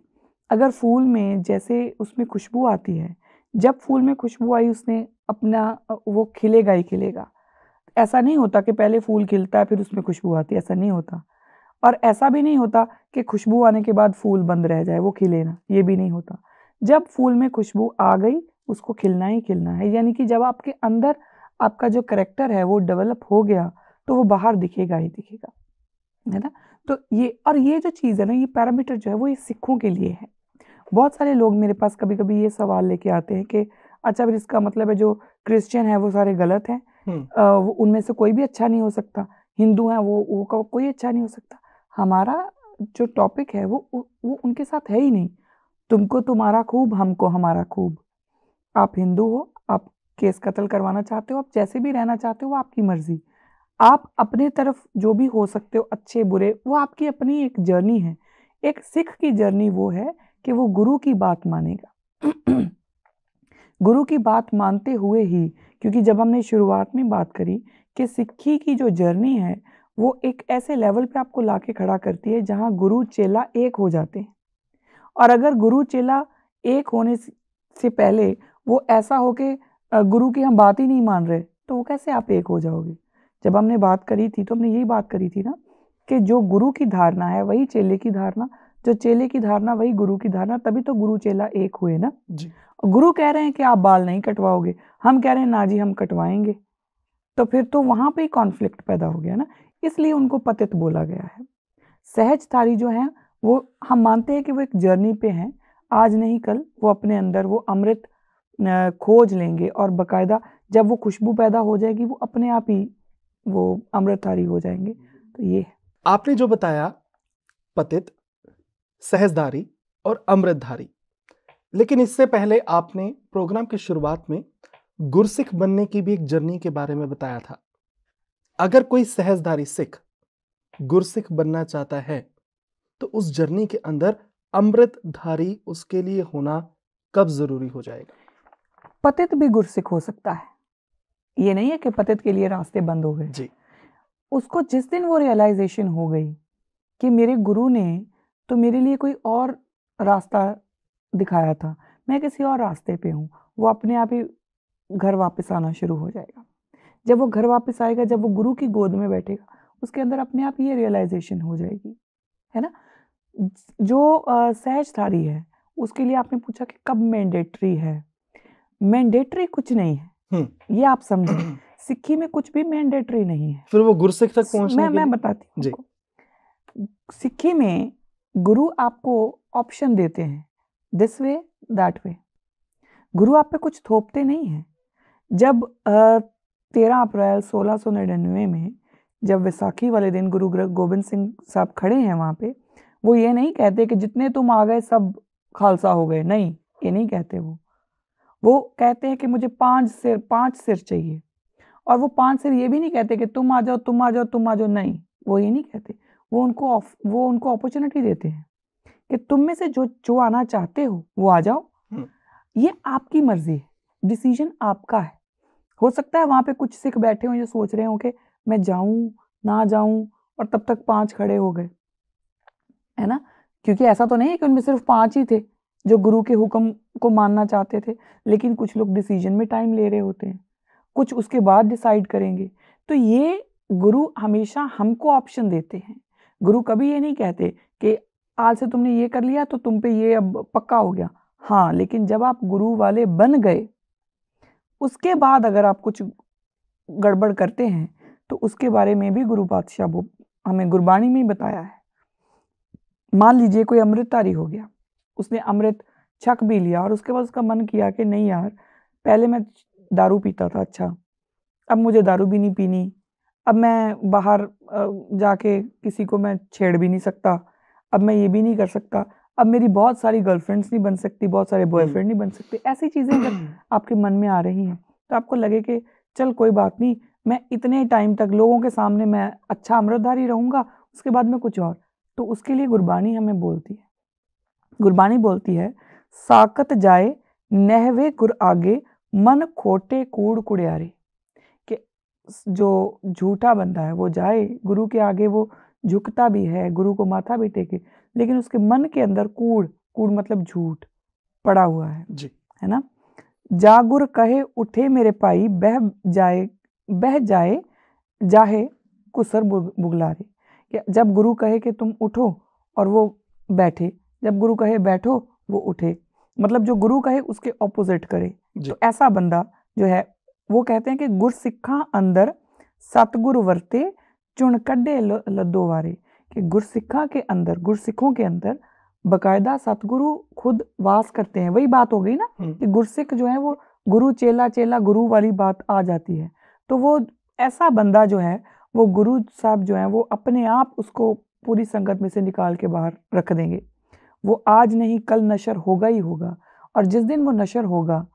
Speaker 2: अगर फूल में जैसे उसमें खुशबू आती है, जब फूल में खुशबू आई उसने अपना वो खिलेगा ही खिलेगा। ऐसा नहीं होता कि पहले फूल खिलता है फिर उसमें खुशबू आती है, ऐसा नहीं होता। और ऐसा भी नहीं होता कि खुशबू आने के बाद फूल बंद रह जाए, वो खिले ना, ये भी नहीं होता। जब फूल में खुशबू आ गई उसको खिलना ही खिलना है, यानी कि जब आपके अंदर आपका जो करैक्टर है वो डेवलप हो गया तो वो बाहर दिखेगा ही दिखेगा, है ना? तो ये जो चीज़ है ना, ये पैरामीटर जो है वो ये सिखों के लिए है। बहुत सारे लोग मेरे पास कभी-कभी ये सवाल लेके आते हैं कि अच्छा फिर इसका मतलब है जो क्रिश्चियन है वो सारे गलत हैं, उनमें से कोई भी अच्छा नहीं हो सकता, हिंदू हैं वो कोई अच्छा नहीं हो सकता। हमारा जो टॉपिक है वो उनके साथ है ही नहीं। तुमको तुम्हारा खूब, हमको हमारा खूब। आप हिंदू हो, आप केस कत्ल करवाना चाहते हो, आप जैसे भी रहना चाहते हो वो आपकी मर्ज़ी। आप अपने तरफ जो भी हो सकते हो अच्छे बुरे, वो आपकी अपनी एक जर्नी है। एक सिख की जर्नी वो है कि वो गुरु की बात मानेगा। गुरु की बात मानते हुए ही, क्योंकि जब हमने शुरुआत में बात करी कि सिक्खी की जो जर्नी है वो एक ऐसे लेवल पे आपको लाके खड़ा करती है जहाँ गुरु चेला एक हो जाते हैं। और अगर गुरु चेला एक होने से पहले वो ऐसा हो कि गुरु की हम बात ही नहीं मान रहे, तो वो कैसे आप एक हो जाओगे? जब हमने बात करी थी तो हमने यही बात करी थी ना कि जो गुरु की धारणा है वही चेले की धारणा, जो चेले की धारणा वही गुरु की धारणा, तभी तो गुरु चेला एक हुए ना।
Speaker 1: जी।
Speaker 2: गुरु कह रहे हैं कि आप बाल नहीं कटवाओगे, हम कह रहे हैं ना जी हम कटवाएंगे, तो फिर तो वहां पे ही कॉन्फ्लिक्ट पैदा हो गया ना, इसलिए उनको पतित बोला गया है। सहजधारी जो है वो हम मानते हैं कि वो एक जर्नी पे हैं, आज नहीं कल वो अपने अंदर वो अमृत खोज लेंगे, और बकायदा जब वो खुशबू पैदा हो जाएगी वो अपने आप ही वो अमृतधारी हो जाएंगे। तो ये है।
Speaker 1: आपने जो बताया पतित, सहजधारी और अमृतधारी, लेकिन इससे पहले आपने प्रोग्राम की शुरुआत में गुरसिख बनने की भी एक जर्नी के बारे में बताया था। अगर कोई सहजधारी सिख गुरसिख बनना चाहता है तो उस जर्नी के अंदर अमृतधारी उसके लिए होना कब जरूरी हो जाएगा?
Speaker 2: पतित भी गुरसिख हो सकता है, ये नहीं है कि पतित के लिए रास्ते बंद हो गए
Speaker 1: जी।
Speaker 2: उसको जिस दिन वो रियलाइजेशन हो गई कि मेरे गुरु ने तो मेरे लिए कोई और रास्ता दिखाया था, मैं किसी और रास्ते पे हूँ, वो अपने आप ही घर वापस आना शुरू हो जाएगा। जब वो घर वापस आएगा, जब वो गुरु की गोद में बैठेगा, उसके अंदर अपने आप ये रियलाइजेशन हो जाएगी, है ना। जो सहजधारी है उसके लिए आपने पूछा कि कब मैंडेटरी है। मैंडेटरी कुछ नहीं है, ये आप समझें। सिक्खी में कुछ भी मैंडेटरी नहीं है।
Speaker 1: फिर वो गुरसिख तक पहुंचने के लिए
Speaker 2: मैं बताती हूँ
Speaker 1: जी।
Speaker 2: आपको। सिक्खी में गुरु आपको ऑप्शन देते हैं, दिस वे दैट वे। गुरु आप पे कुछ थोपते नहीं हैं। जब 13 अप्रैल 1699 में जब वैसाखी वाले दिन गुरु गोबिंद सिंह साहब खड़े हैं वहाँ पे, वो ये नहीं कहते कि जितने तुम आ गए सब खालसा हो गए, नहीं, ये नहीं कहते। वो कहते हैं कि मुझे 5 सिर चाहिए। और वो 5 सिर ये भी नहीं कहते कि तुम आ जाओ तुम आ जाओ तुम आ जाओ, नहीं, वो ये नहीं कहते। वो उनको अपॉर्चुनिटी देते हैं कि तुम में से जो आना चाहते हो वो आ जाओ। ये आपकी मर्जी है, डिसीजन आपका है। हो सकता है वहाँ पे कुछ सिख बैठे हों जो सोच रहे हो कि मैं जाऊं ना जाऊं, और तब तक 5 खड़े हो गए, है ना। क्योंकि ऐसा तो नहीं है कि उनमें सिर्फ 5 ही थे जो गुरु के हुक्म को मानना चाहते थे, लेकिन कुछ लोग डिसीजन में टाइम ले रहे होते हैं, कुछ उसके बाद डिसाइड करेंगे। तो ये गुरु हमेशा हमको ऑप्शन देते हैं। गुरु कभी ये नहीं कहते कि आज से तुमने ये कर लिया तो तुम पे ये अब पक्का हो गया। हाँ, लेकिन जब आप गुरु वाले बन गए, उसके बाद अगर आप कुछ गड़बड़ करते हैं तो उसके बारे में भी गुरु पातशाह हमें गुरबाणी में ही बताया है। मान लीजिए कोई अमृतधारी हो गया, उसने अमृत छक भी लिया और उसके बाद उसका मन किया कि नहीं यार, पहले मैं दारू पीता था, अच्छा अब मुझे दारू भी नहीं पीनी, अब मैं बाहर जाके किसी को मैं छेड़ भी नहीं सकता, अब मैं ये भी नहीं कर सकता, अब मेरी बहुत सारी गर्लफ्रेंड्स नहीं बन सकती, बहुत सारे बॉयफ्रेंड नहीं बन सकते। ऐसी चीज़ें अगर आपके मन में आ रही हैं तो आपको लगे कि चल कोई बात नहीं, मैं इतने टाइम तक लोगों के सामने मैं अच्छा अमृतधारी रहूँगा, उसके बाद में कुछ और। तो उसके लिए गुरबाणी हमें बोलती है, गुरबाणी बोलती है, साकत जाए नहवे गुर आगे मन खोटे कूड़ कुड़ियारे। कि जो झूठा बंदा है वो जाए गुरु के आगे, वो झुकता भी है, गुरु को माथा भी टेके, लेकिन उसके मन के अंदर कूड़ मतलब झूठ पड़ा हुआ है
Speaker 1: जी,
Speaker 2: है ना। जागुर कहे उठे मेरे पाई, बह जाए जाहे कुसर बुगलारे। कि जब गुरु कहे कि तुम उठो और वो बैठे, जब गुरु कहे बैठो वो उठे, मतलब जो गुरु कहे उसके ऑपोजिट करे। तो ऐसा बंदा जो है, वो कहते हैं कि गुर सिक्खा अंदर सतगुरु वर्ते चुन कड्डे लद्दो वारे। कि गुरसिक्खा के अंदर, गुरसिखों के अंदर बकायदा सतगुरु खुद वास करते हैं। वही बात हो गई ना कि गुरसिख जो है वो गुरु चेला गुरु वाली बात आ जाती है। तो वो ऐसा बंदा जो है, वो गुरु साहब जो है वो अपने आप उसको पूरी संगत में से निकाल के बाहर रख देंगे। वो आज नहीं कल नशर होगा ही होगा, और जिस दिन वो नशर होगा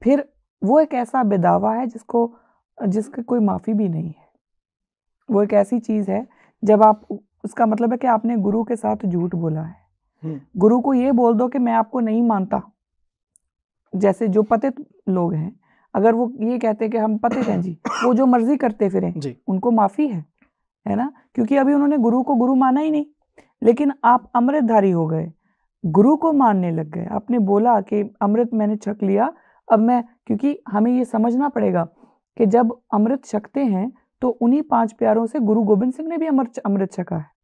Speaker 2: फिर वो एक ऐसा बेदावा है जिसकी कोई माफ़ी भी नहीं है। वो एक ऐसी चीज़ है, जब आप, उसका मतलब है कि आपने गुरु के साथ झूठ बोला है। गुरु को ये बोल दो कि मैं आपको नहीं मानता। जैसे जो पतित लोग हैं, अगर वो ये कहते कि हम पतित हैं जी, वो जो मर्जी करते फिरें, उनको माफ़ी है ना, क्योंकि अभी उन्होंने गुरु को गुरु माना ही नहीं। लेकिन आप अमृतधारी हो गए, गुरु को मानने लग गए, आपने बोला कि अमृत मैंने छक लिया, अब मैं, क्योंकि हमें ये समझना पड़ेगा कि जब अमृत छकते हैं तो उन्हीं 5 प्यारों से गुरु गोबिंद सिंह ने भी अमृत छका है।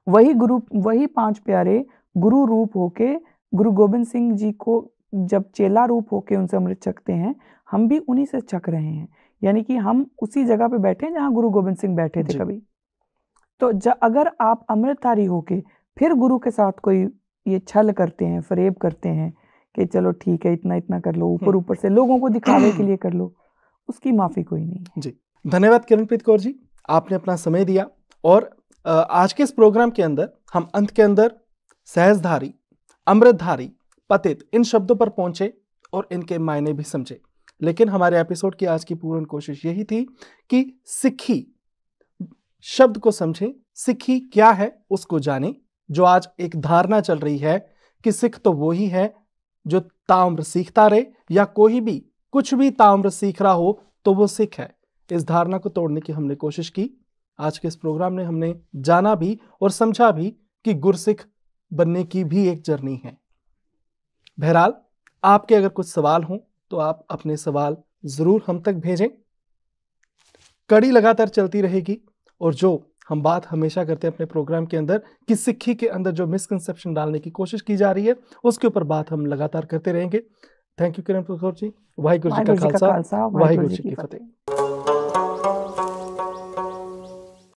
Speaker 2: वही 5 प्यारे गुरु रूप होके गुरु गोबिंद सिंह जी को जब चेला रूप होके उनसे अमृत छकते हैं, हम भी उन्हीं से छक रहे हैं। यानी कि हम उसी जगह पे बैठे हैं जहाँ गुरु गोबिंद सिंह बैठे थे कभी। तो अगर आप अमृतधारी होके फिर गुरु के साथ कोई ये छल करते हैं, फरेब करते हैं कि चलो ठीक है इतना इतना कर लो, ऊपर से लोगों को दिखावे के लिए कर लो, उसकी माफ़ी कोई नहीं है।
Speaker 1: जी, धन्यवाद किरणप्रीत कौर जी, आपने अपना समय दिया। और आज के इस प्रोग्राम के अंदर हम अंत के अंदर सहजधारी, अमृतधारी, पतित, इन शब्दों पर पहुंचे और इनके मायने भी समझे। लेकिन हमारे एपिसोड की आज की पूर्ण कोशिश यही थी कि सिक्खी शब्द को समझें, सिक्खी क्या है उसको जानें। जो आज एक धारणा चल रही है कि सिख तो वो ही है जो ताम्र सीखता रहे, या कोई भी कुछ भी ताम्र सीख रहा हो तो वो सिख है। इस धारणा को तोड़ने की हमने कोशिश की। आज के इस प्रोग्राम में हमने जाना भी और समझा भी कि गुरसिख बनने की भी एक जर्नी है। बहरहाल, आपके अगर कुछ सवाल हों तो आप अपने सवाल जरूर हम तक भेजें। कड़ी लगातार चलती रहेगी और जो हम बात हमेशा करते हैं अपने प्रोग्राम के अंदर कि सिक्खी के अंदर जो मिसकंसेप्शन डालने की कोशिश की जा रही है उसके ऊपर बात हम लगातार करते रहेंगे। थैंक यू किरण प्रखोर जी। वाहिगुरु जी का खालसा, वाहिगुरु जी की फतेह।